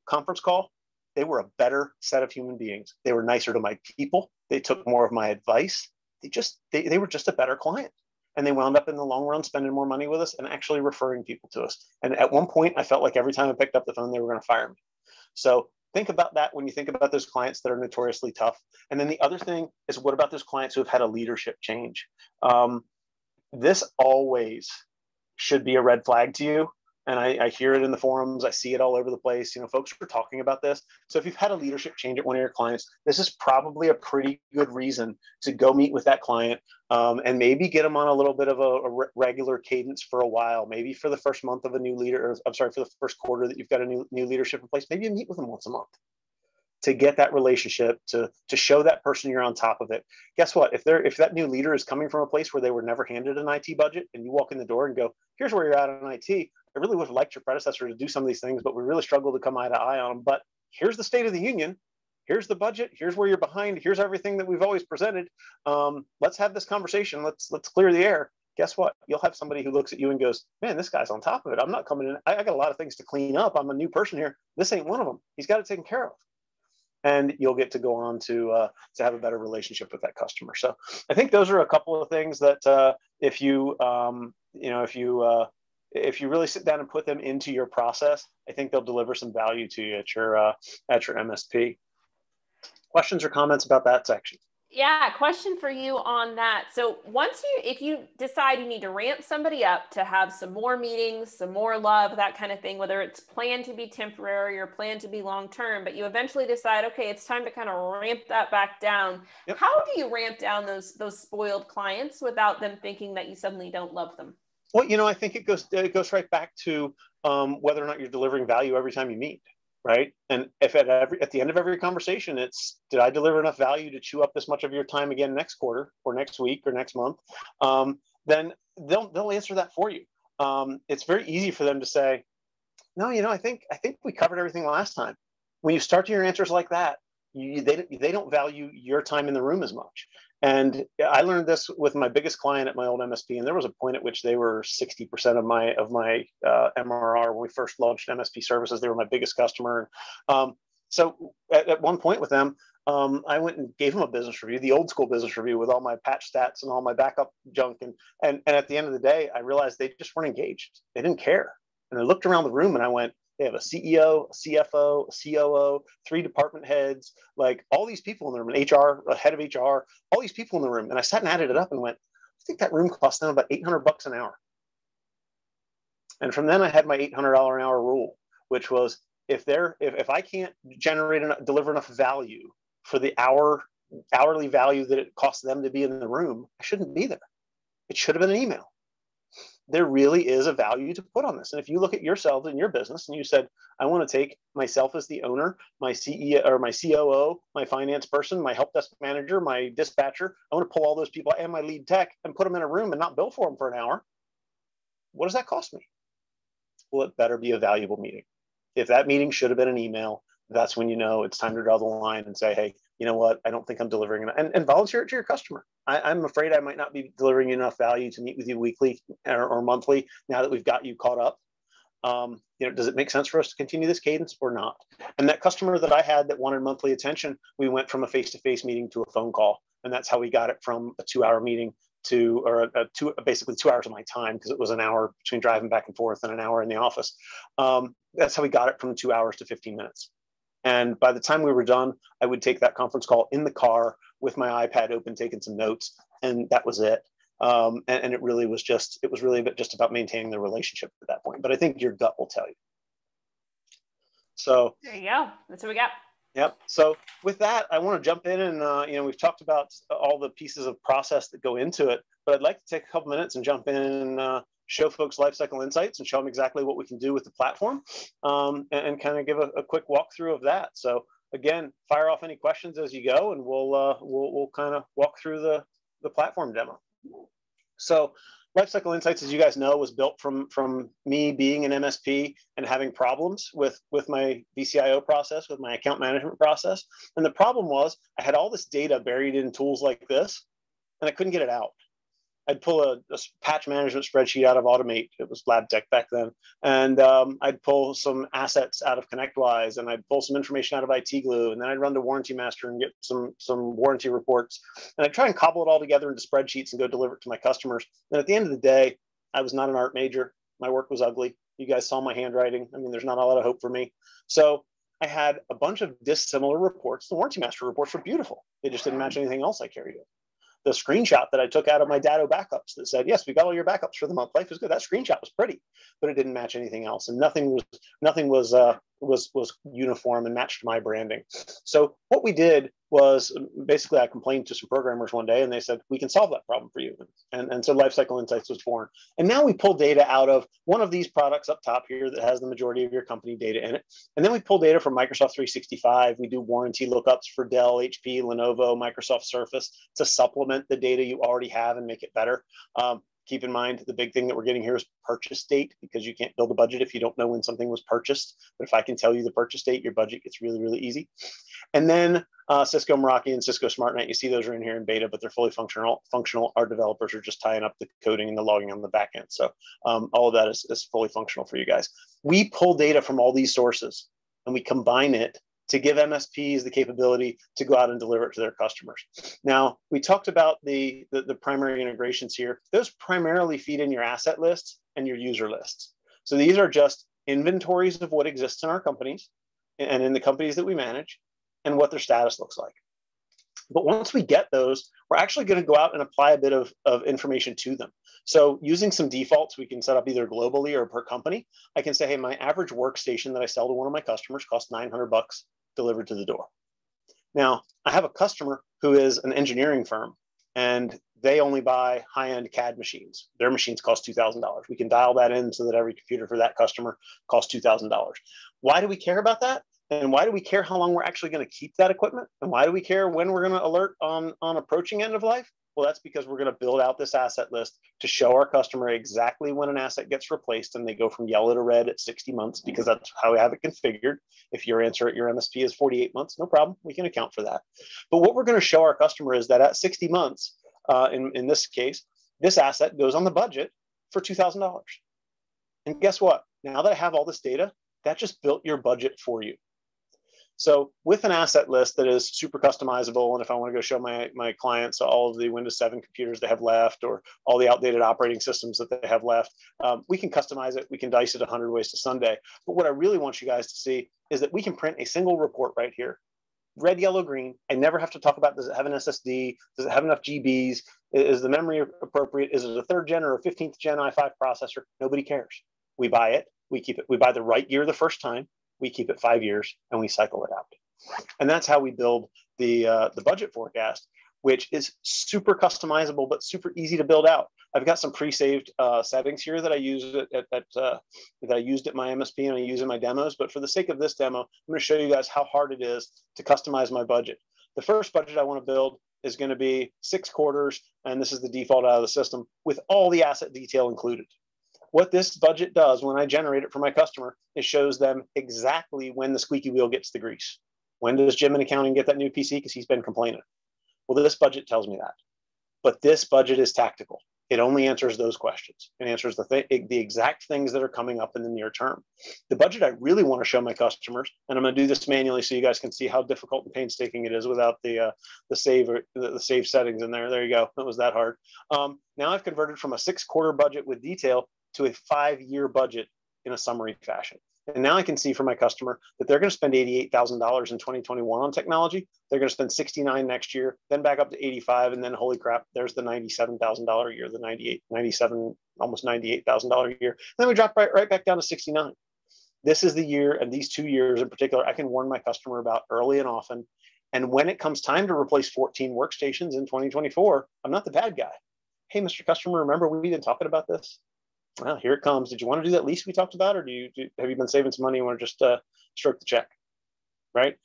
conference call, they were a better set of human beings. They were nicer to my people. They took more of my advice. They were just a better client. And they wound up in the long run spending more money with us and actually referring people to us. And at one point, I felt like every time I picked up the phone, they were going to fire me. So think about that when you think about those clients that are notoriously tough. And then the other thing is, what about those clients who have had a leadership change? This always should be a red flag to you. And I hear it in the forums. I see it all over the place. Folks are talking about this. So if you've had a leadership change at one of your clients, this is probably a pretty good reason to go meet with that client and maybe get them on a little bit of a regular cadence for a while. Maybe for the first month of a new leader, or I'm sorry, for the first quarter that you've got a new leadership in place, maybe you meet with them once a month to get that relationship, to show that person you're on top of it. Guess what? If that new leader is coming from a place where they were never handed an IT budget, and you walk in the door and go, here's where you're at on IT. I really would have liked your predecessor to do some of these things, but we really struggle to come eye to eye on them. But here's the state of the union. Here's the budget. Here's where you're behind. Here's everything that we've always presented. Let's have this conversation. Let's clear the air. Guess what? You'll have somebody who looks at you and goes, man, this guy's on top of it. I'm not coming in. I got a lot of things to clean up. I'm a new person here. This ain't one of them. He's got it taken care of. And you'll get to go on to have a better relationship with that customer. So I think those are a couple of things that if you really sit down and put them into your process, I think they'll deliver some value to you at your MSP. Questions or comments about that section? Yeah, question for you on that. So if you decide you need to ramp somebody up to have some more meetings, some more love, that kind of thing, whether it's planned to be temporary or planned to be long-term, but you eventually decide, okay, it's time to kind of ramp that back down. Yep. How do you ramp down those spoiled clients without them thinking that you suddenly don't love them? Well, I think it goes right back to whether or not you're delivering value every time you meet. Right. And if at the end of every conversation, it's, did I deliver enough value to chew up this much of your time again next quarter or next week or next month? Then they'll answer that for you. It's very easy for them to say, no, I think we covered everything last time. When you start to your answers like that, they don't value your time in the room as much. And I learned this with my biggest client at my old MSP, and there was a point at which they were 60% of my MRR when we first launched MSP services. They were my biggest customer. So at one point with them, I went and gave them a business review, the old school business review with all my patch stats and all my backup junk. And at the end of the day, I realized they just weren't engaged. They didn't care. And I looked around the room and I went, they have a CEO, a CFO, a COO, 3 department heads, like all these people in the room, an HR, a head of HR, all these people in the room. And I sat and added it up and went, I think that room cost them about $800 an hour. And from then I had my $800 an hour rule, which was if I can't deliver enough value for the hourly value that it costs them to be in the room, I shouldn't be there. It should have been an email. There really is a value to put on this. And if you look at yourselves in your business and you said, I want to take myself as the owner, my CEO or my COO, my finance person, my help desk manager, my dispatcher, I want to pull all those people and my lead tech and put them in a room and not bill for them for an hour. What does that cost me? Well, it better be a valuable meeting. If that meeting should have been an email, that's when it's time to draw the line and say, hey, you know what? I don't think I'm delivering enough. And volunteer it to your customer. I'm afraid I might not be delivering you enough value to meet with you weekly or monthly now that we've got you caught up. Does it make sense for us to continue this cadence or not? And that customer that I had that wanted monthly attention, we went from a face-to-face meeting to a phone call. And that's how we got it from a 2-hour meeting to basically 2 hours of my time, because it was an hour between driving back and forth and an hour in the office. That's how we got it from 2 hours to 15 minutes. And by the time we were done, I would take that conference call in the car with my iPad open, taking some notes, and that was it. And it really was just about maintaining the relationship at that point. But I think your gut will tell you. So there you go. That's what we got. Yep. So with that, I want to jump in and, we've talked about all the pieces of process that go into it, but I'd like to take a couple minutes and jump in and show folks Lifecycle Insights and show them exactly what we can do with the platform and kind of give a quick walkthrough of that. So again, fire off any questions as you go, and we'll kind of walk through the platform demo. So Lifecycle Insights, as you guys know, was built from me being an MSP and having problems with my VCIO process, with my account management process. And the problem was I had all this data buried in tools like this, and I couldn't get it out. I'd pull a patch management spreadsheet out of Automate. It was lab tech back then. And I'd pull some assets out of ConnectWise, and I'd pull some information out of IT Glue. And then I'd run to Warranty Master and get some warranty reports. And I'd try and cobble it all together into spreadsheets and go deliver it to my customers. And at the end of the day, I was not an art major. My work was ugly. You guys saw my handwriting. I mean, there's not a lot of hope for me. So I had a bunch of dissimilar reports. The Warranty Master reports were beautiful. They just didn't match anything else I carried in. The screenshot that I took out of my Datto backups that said, yes, we got all your backups for the month. Life is good. That screenshot was pretty, but it didn't match anything else. And nothing was uniform and matched my branding. So what we did was basically I complained to some programmers one day and they said, we can solve that problem for you. And so Lifecycle Insights was born. And now we pull data out of one of these products up top here that has the majority of your company data in it. And then we pull data from Microsoft 365. We do warranty lookups for Dell, HP, Lenovo, Microsoft Surface to supplement the data you already have and make it better. Keep in mind, the big thing that we're getting here is purchase date, because you can't build a budget if you don't know when something was purchased. But if I can tell you the purchase date, your budget gets really, really easy. And then Cisco Meraki and Cisco SmartNet, you see those are in here in beta, but they're fully functional. Our developers are just tying up the coding and the logging on the back end. So all of that is fully functional for you guys. We pull data from all these sources and we combine it to give MSPs the capability to go out and deliver it to their customers. Now, we talked about the primary integrations here. Those primarily feed in your asset lists and your user lists. So these are just inventories of what exists in our companies and in the companies that we manage and what their status looks like. But once we get those, we're actually going to go out and apply a bit of information to them. So using some defaults, we can set up either globally or per company. I can say, hey, my average workstation that I sell to one of my customers costs $900 delivered to the door. Now, I have a customer who is an engineering firm, and they only buy high-end CAD machines. Their machines cost $2,000. We can dial that in so that every computer for that customer costs $2,000. Why do we care about that? And why do we care how long we're actually going to keep that equipment? And why do we care when we're going to alert on approaching end of life? Well, that's because we're going to build out this asset list to show our customer exactly when an asset gets replaced, and they go from yellow to red at 60 months, because that's how we have it configured. If your answer at your MSP is 48 months, no problem. We can account for that. But what we're going to show our customer is that at 60 months, in this case, this asset goes on the budget for $2,000. And guess what? Now that I have all this data, that just built your budget for you. So with an asset list that is super customizable, and if I want to go show my clients all of the Windows 7 computers they have left, or all the outdated operating systems that they have left, we can customize it. We can dice it 100 ways to Sunday. But what I really want you guys to see is that we can print a single report right here. Red, yellow, green. I never have to talk about, does it have an SSD? Does it have enough GBs? Is the memory appropriate? Is it a 3rd gen or a 15th gen i5 processor? Nobody cares. We buy it. We keep it. We buy the right gear the first time. We keep it 5 years and we cycle it out. And that's how we build the budget forecast, which is super customizable, but super easy to build out. I've got some pre-saved settings here that I use that I used at my MSP and I use in my demos. But for the sake of this demo, I'm going to show you guys how hard it is to customize my budget. The first budget I want to build is going to be 6 quarters, and this is the default out of the system with all the asset detail included. What this budget does when I generate it for my customer is shows them exactly when the squeaky wheel gets the grease. When does Jim in accounting get that new PC? Because he's been complaining. Well, this budget tells me that. But this budget is tactical. It only answers those questions. It answers the exact things that are coming up in the near term. The budget I really want to show my customers, and I'm going to do this manually so you guys can see how difficult and painstaking it is without the save settings in there. There you go. It was that hard. Now I've converted from a 6-quarter budget with detail to a 5-year budget in a summary fashion. And now I can see for my customer that they're going to spend $88,000 in 2021 on technology. They're going to spend $69,000 next year, then back up to $85,000, and then holy crap, there's the $97,000 a year, the $97,000, almost $98,000 a year. And then we drop right back down to $69,000. This is the year, and these 2 years in particular, I can warn my customer about early and often. And when it comes time to replace 14 workstations in 2024, I'm not the bad guy. Hey, Mr. Customer, remember we've been talking about this? Well, here it comes. Did you want to do that lease we talked about, or have you been saving some money and want to just stroke the check, right?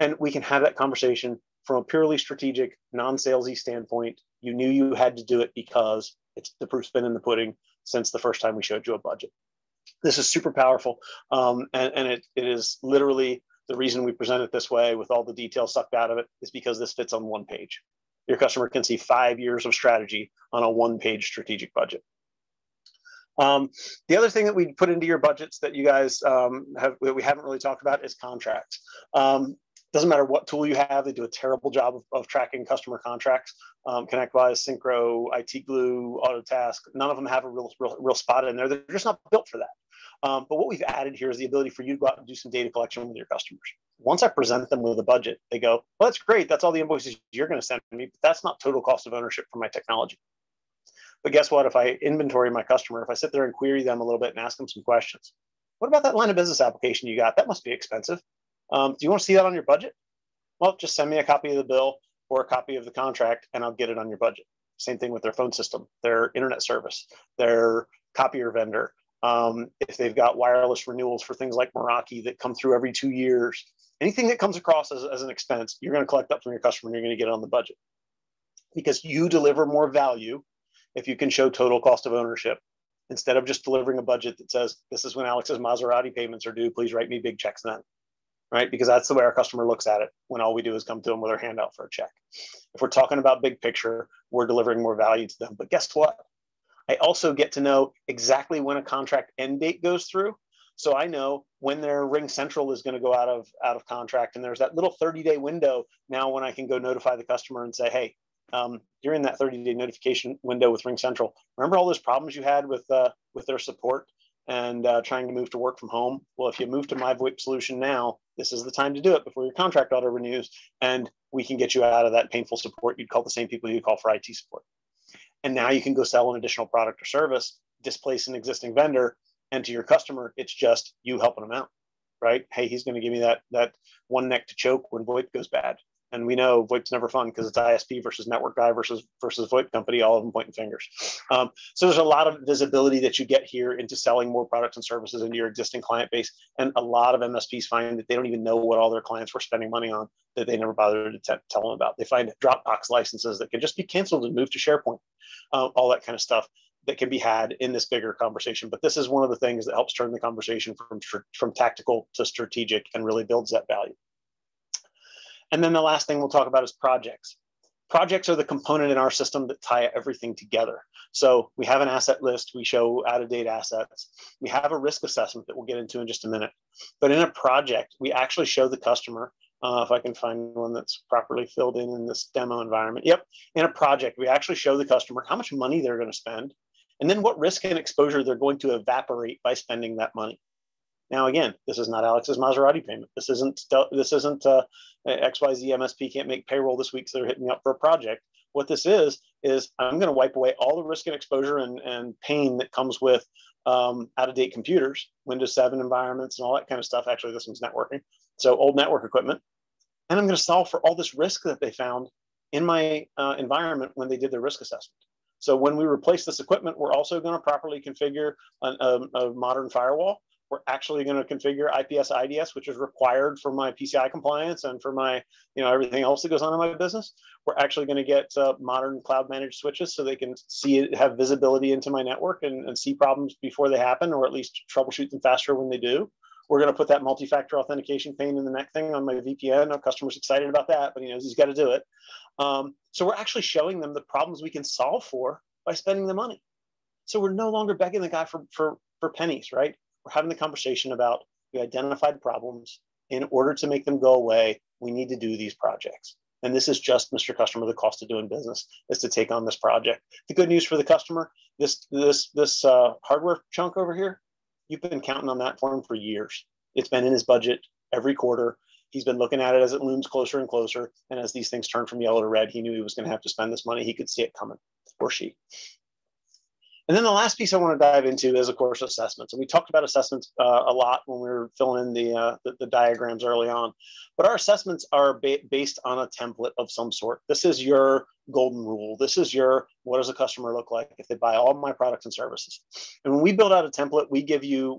And we can have that conversation from a purely strategic, non-salesy standpoint. You knew you had to do it because It's the proof's been in the pudding since the first time we showed you a budget. This is super powerful, and it is literally the reason we present it this way with all the details sucked out of it is because this fits on one page. Your customer can see 5 years of strategy on a one-page strategic budget. The other thing that we put into your budgets that you guys that we haven't really talked about is contracts. Doesn't matter what tool you have, they do a terrible job of tracking customer contracts. ConnectWise, Synchro, IT Glue, Autotask, none of them have a real spot in there. They're just not built for that. But what we've added here is the ability for you to go out and do some data collection with your customers. Once I present them with a budget, they go, well, that's great. That's all the invoices you're going to send me, but that's not total cost of ownership for my technology. But guess what? If I inventory my customer, if I sit there and query them a little bit and ask them some questions, what about that line of business application you got? That must be expensive. Do you want to see that on your budget? Well, just send me a copy of the bill or a copy of the contract and I'll get it on your budget. Same thing with their phone system, their internet service, their copier vendor. If they've got wireless renewals for things like Meraki that come through every 2 years, anything that comes across as an expense, you're going to collect up from your customer and you're going to get it on the budget. Because you deliver more value if you can show total cost of ownership instead of just delivering a budget that says, this is when Alex's Maserati payments are due, please write me big checks then. Right? Because that's the way our customer looks at it when all we do is come to them with our hand out for a check. If we're talking about big picture, we're delivering more value to them. But guess what? I also get to know exactly when a contract end date goes through. So I know when their Ring Central is going to go out of contract. And there's that little 30-day window now when I can go notify the customer and say, hey, you're in that 30-day notification window with Ring Central. Remember all those problems you had with their support and trying to move to work from home? Well, if you move to my VoIP solution now, this is the time to do it before your contract auto renews, and we can get you out of that painful support. You'd call the same people you call for IT support. And now you can go sell an additional product or service, displace an existing vendor, and to your customer, it's just you helping them out, right? Hey, he's going to give me that one neck to choke when VoIP goes bad. And we know VoIP's never fun because it's ISP versus network guy versus VoIP company, all of them pointing fingers. So there's a lot of visibility that you get here into selling more products and services into your existing client base. And a lot of MSPs find that they don't even know what all their clients were spending money on that they never bothered to tell them about. They find Dropbox licenses that can just be canceled and moved to SharePoint, all that kind of stuff that can be had in this bigger conversation. But this is one of the things that helps turn the conversation from tactical to strategic and really builds that value. And then the last thing we'll talk about is projects. Projects are the component in our system that tie everything together. So we have an asset list. We show out-of-date assets. We have a risk assessment that we'll get into in just a minute. But in a project, we actually show the customer, if I can find one that's properly filled in this demo environment. Yep, in a project, we actually show the customer how much money they're going to spend, and then what risk and exposure they're going to evaporate by spending that money. Now, again, this is not Alex's Maserati payment. This isn't XYZ MSP can't make payroll this week, so they're hitting me up for a project. What this is I'm going to wipe away all the risk and exposure and pain that comes with out-of-date computers, Windows 7 environments and all that kind of stuff. Actually, this one's networking. So old network equipment. And I'm going to solve for all this risk that they found in my environment when they did their risk assessment. So when we replace this equipment, we're also going to properly configure a modern firewall. We're actually going to configure IPS IDS, which is required for my PCI compliance and for my, everything else that goes on in my business. We're actually going to get modern cloud managed switches so they can see it, have visibility into my network and see problems before they happen, or at least troubleshoot them faster when they do. We're going to put that multi-factor authentication pain in the neck thing on my VPN. Our customer's excited about that, but he knows he's got to do it. So we're actually showing them the problems we can solve for by spending the money. So we're no longer begging the guy for pennies, right? We're having the conversation about we identified problems. In order to make them go away, we need to do these projects. And this is just, Mr. Customer, the cost of doing business is to take on this project. The good news for the customer, this hardware chunk over here, you've been counting on that for him for years. It's been in his budget every quarter. He's been looking at it as it looms closer and closer. And as these things turn from yellow to red, he knew he was going to have to spend this money. He could see it coming, or she. And then the last piece I want to dive into is, of course, assessments. And we talked about assessments a lot when we were filling in the diagrams early on. But our assessments are based on a template of some sort. This is your golden rule. This is your, what does a customer look like if they buy all of my products and services? And when we build out a template, we give you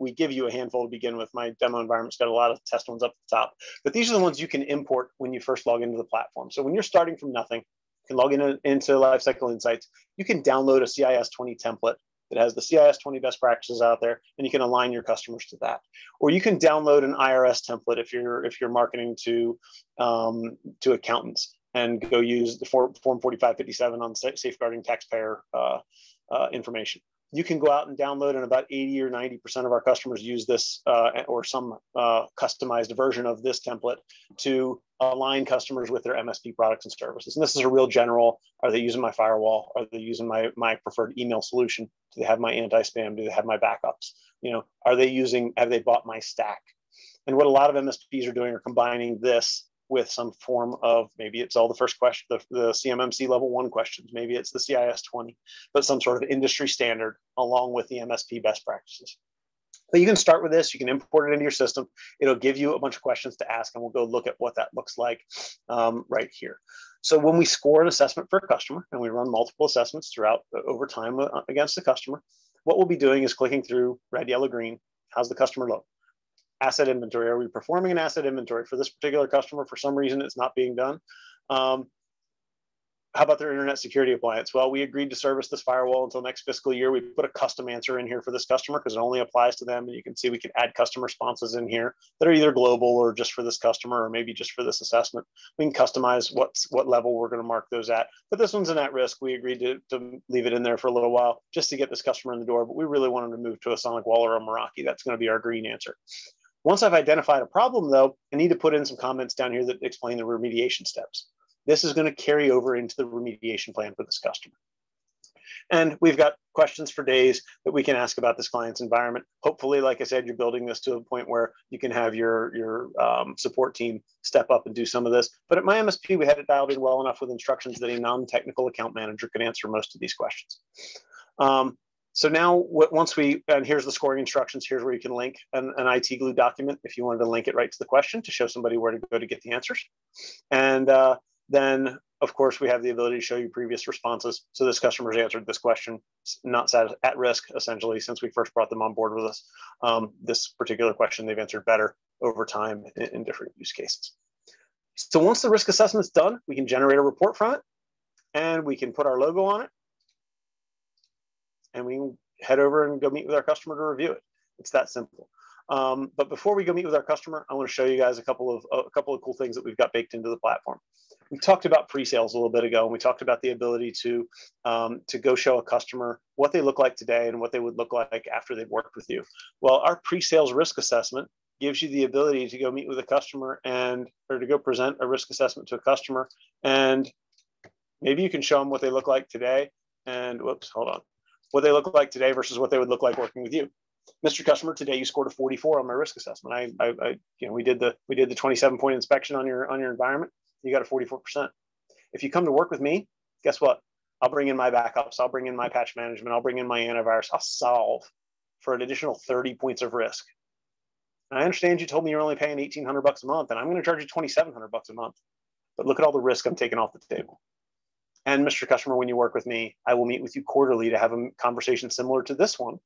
a handful to begin with. My demo environment's got a lot of test ones up at the top. But these are the ones you can import when you first log into the platform. So when you're starting from nothing, can log into Lifecycle Insights. You can download a CIS-20 template that has the CIS-20 best practices out there, and you can align your customers to that. Or you can download an IRS template if you're marketing to accountants, and go use the Form 4557 on safeguarding taxpayer information. You can go out and download, and about 80 or 90% of our customers use this or some customized version of this template to align customers with their MSP products and services. And this is a real general: are they using my firewall? Are they using my preferred email solution? Do they have my anti-spam? Do they have my backups? Have they bought my stack? And what a lot of MSPs are doing are combining this with some form of, maybe it's all the first question, the CMMC level 1 questions, maybe it's the CIS-20, but some sort of industry standard along with the MSP best practices. But you can start with this, you can import it into your system. It'll give you a bunch of questions to ask, and we'll go look at what that looks like right here. So when we score an assessment for a customer, and we run multiple assessments throughout over time against the customer, what we'll be doing is clicking through red, yellow, green. How's the customer look? Asset inventory. Are we performing an asset inventory for this particular customer? For some reason, it's not being done. How about their internet security appliance? Well, we agreed to service this firewall until next fiscal year. We put a custom answer in here for this customer because it only applies to them. And you can see we can add custom responses in here that are either global or just for this customer, or maybe just for this assessment. We can customize what level we're going to mark those at. But this one's an at risk. We agreed to leave it in there for a little while just to get this customer in the door. But we really wanted to move to a Sonic Wall or a Meraki. That's going to be our green answer. Once I've identified a problem, though, I need to put in some comments down here that explain the remediation steps. This is going to carry over into the remediation plan for this customer. And we've got questions for days that we can ask about this client's environment. Hopefully, like I said, you're building this to a point where you can have your support team step up and do some of this. But at my MSP, we had it dialed in well enough with instructions that a non-technical account manager could answer most of these questions. So now, and here's the scoring instructions. Here's where you can link an IT glue document if you wanted to link it right to the question to show somebody where to go to get the answers. And then, of course, we have the ability to show you previous responses. So this customer's answered this question, not at risk, essentially, since we first brought them on board with us. This particular question, they've answered better over time in different use cases. So once the risk assessment's done, we can generate a report from it, and we can put our logo on it, and we can head over and go meet with our customer to review it. It's that simple. But before we go meet with our customer, I want to show you guys a couple of cool things that we've got baked into the platform. We talked about pre-sales a little bit ago, and we talked about the ability to go show a customer what they look like today and what they would look like after they've worked with you. Well, our pre-sales risk assessment gives you the ability to go meet with a customer or to go present a risk assessment to a customer, and maybe you can show them what they look like today. And what they look like today versus what they would look like working with you. Mr. Customer, today you scored a 44 on my risk assessment. We did the 27-point inspection on your environment. You got a 44%. If you come to work with me, guess what? I'll bring in my backups. I'll bring in my patch management. I'll bring in my antivirus. I'll solve for an additional 30 points of risk. And I understand you told me you're only paying $1,800 a month, and I'm going to charge you $2,700 a month. But look at all the risk I'm taking off the table. And Mr. Customer, when you work with me, I will meet with you quarterly to have a conversation similar to this one,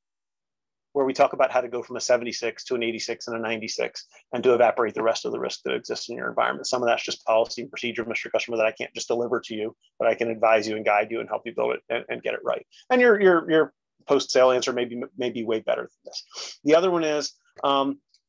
where we talk about how to go from a 76 to an 86 and a 96, and to evaporate the rest of the risk that exists in your environment. Some of that's just policy and procedure, Mr. Customer, that I can't just deliver to you, but I can advise you and guide you and help you build it and get it right. And your post-sale answer may be way better than this. The other one is,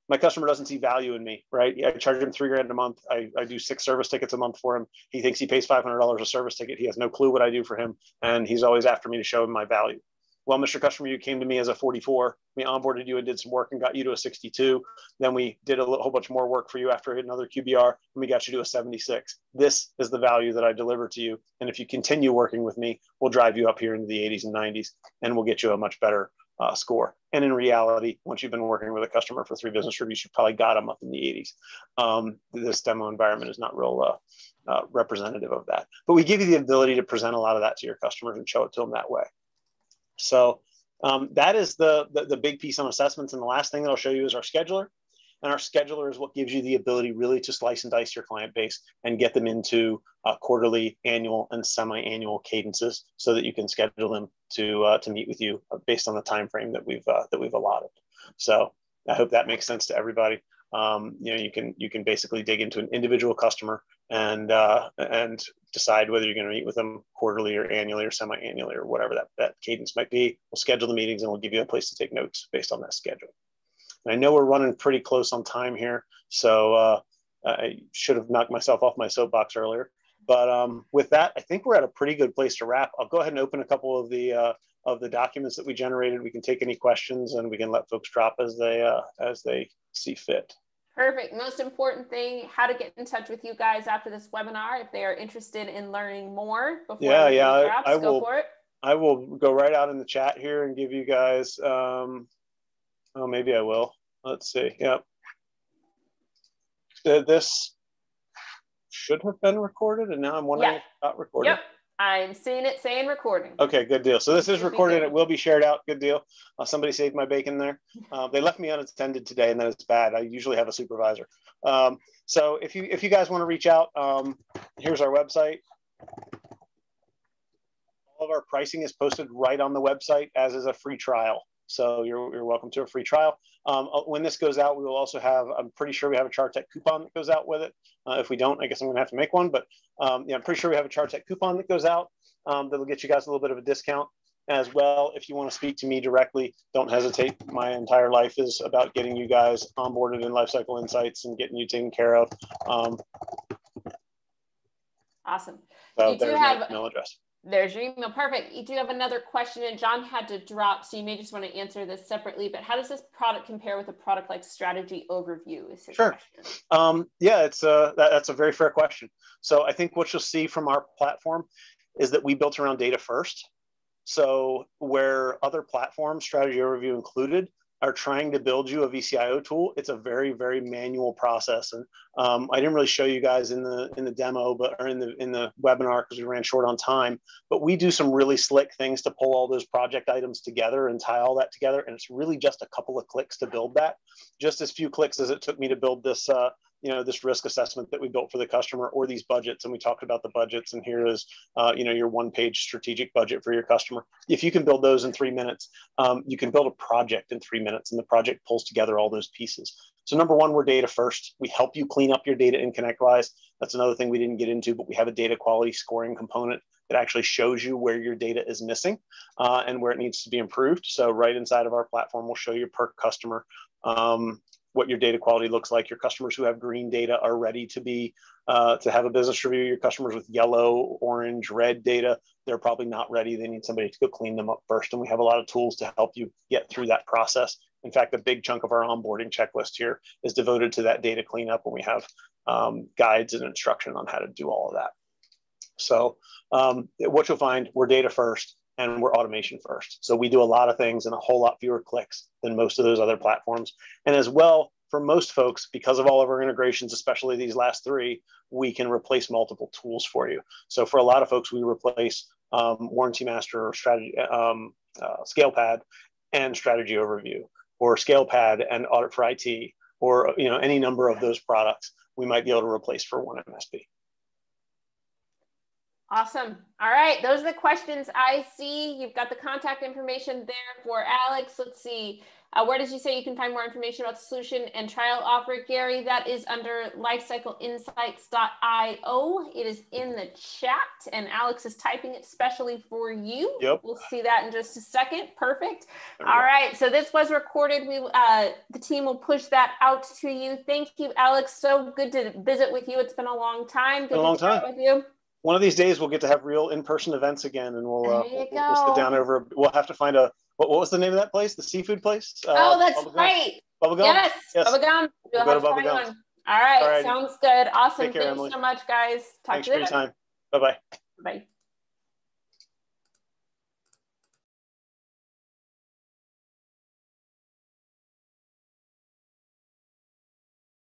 my customer doesn't see value in me, right? I charge him $3,000 a month. I do 6 service tickets a month for him. He thinks he pays $500 a service ticket. He has no clue what I do for him, and he's always after me to show him my value. Well, Mr. Customer, you came to me as a 44. We onboarded you and did some work and got you to a 62. Then we did a whole bunch more work for you after another QBR, and we got you to a 76. This is the value that I deliver to you. And if you continue working with me, we'll drive you up here into the 80s and 90s, and we'll get you a much better score. And in reality, once you've been working with a customer for 3 business reviews, you probably got them up in the 80s. This demo environment is not real representative of that. But we give you the ability to present a lot of that to your customers and show it to them that way. So that is the big piece on assessments. And the last thing that I'll show you is our scheduler. And our scheduler is what gives you the ability really to slice and dice your client base and get them into quarterly, annual, and semi-annual cadences so that you can schedule them to meet with you based on the time frame that we've allotted. So I hope that makes sense to everybody. You can basically dig into an individual customer and decide whether you're going to meet with them quarterly or annually or semi-annually or whatever that cadence might be. We'll schedule the meetings and we'll give you a place to take notes based on that schedule. And I know we're running pretty close on time here, so I should have knocked myself off my soapbox earlier. But with that, I think we're at a pretty good place to wrap. I'll go ahead and open a couple of the documents that we generated. We can take any questions and we can let folks drop as they see fit. Perfect. Most important thing, how to get in touch with you guys after this webinar if they are interested in learning more before go for it. I will go right out in the chat here and give you guys, oh, maybe I will. Let's see. Yep. This should have been recorded, and now I'm wondering if it's not recorded. Yep. I'm seeing it saying recording. Okay, good deal. So this is recorded. It will be shared out. Good deal. Somebody saved my bacon there. They left me unattended today, and that's bad. I usually have a supervisor. So if you guys want to reach out, here's our website. All of our pricing is posted right on the website, as is a free trial. So you're welcome to a free trial. When this goes out, we will also have, I'm pretty sure we have a CharTech coupon that goes out with it. If we don't, I guess I'm going to have to make one. But yeah, I'm pretty sure we have a CharTech coupon that goes out that'll get you guys a little bit of a discount as well. If you want to speak to me directly, don't hesitate. My entire life is about getting you guys onboarded in Lifecycle Insights and getting you taken care of. Awesome. So you there's my email address. There's your email. Perfect. You do have another question, and John had to drop, so you may just want to answer this separately, but how does this product compare with a product like Strategy Overview? Is his Sure. Yeah, that's a very fair question. So I think what you'll see from our platform is that we built around data first. So where other platforms, Strategy Overview included, are trying to build you a VCIO tool, it's a very, very manual process. And I didn't really show you guys in the demo, or in the webinar because we ran short on time. But we do some really slick things to pull all those project items together and tie all that together. And it's really just a couple of clicks to build that. Just as few clicks as it took me to build this this risk assessment that we built for the customer, or these budgets. And we talked about the budgets, and here is, your one-page strategic budget for your customer. If you can build those in 3 minutes, you can build a project in 3 minutes, and the project pulls together all those pieces. So number one, we're data first. We help you clean up your data in ConnectWise. That's another thing we didn't get into, but we have a data quality scoring component that actually shows you where your data is missing and where it needs to be improved. So right inside of our platform, we'll show you per customer what your data quality looks like. Your customers who have green data are ready to be to have a business review. Your customers with yellow, orange, red data, they're probably not ready. They need somebody to go clean them up first. And we have a lot of tools to help you get through that process. In fact, a big chunk of our onboarding checklist here is devoted to that data cleanup, and we have guides and instruction on how to do all of that. So what you'll find, we're data first and we're automation first. So we do a lot of things in a whole lot fewer clicks than most of those other platforms. And as well, for most folks, because of all of our integrations, especially these last three, we can replace multiple tools for you. So for a lot of folks, we replace Warranty Master or ScalePad and Strategy Overview, or ScalePad and Audit for IT, or any number of those products we might be able to replace for one MSP. Awesome. All right. Those are the questions I see. You've got the contact information there for Alex. Let's see. Where did you say you can find more information about the solution and trial offer, Gary? That is under lifecycleinsights.io. It is in the chat, and Alex is typing it specially for you. Yep. We'll see that in just a second. Perfect. All right. So this was recorded. The team will push that out to you. Thank you, Alex. So good to visit with you. It's been a long time. Good to chat with you. One of these days we'll get to have real in-person events again, and we'll sit down over. We'll have to find what was the name of that place? The seafood place? Oh, that's right. Bubblegum. Yes. Bubblegum. We'll have to find one. All right. Sounds good. Awesome. Thanks so much, guys. Talk to you later. Thanks for your time. Bye-bye. Bye.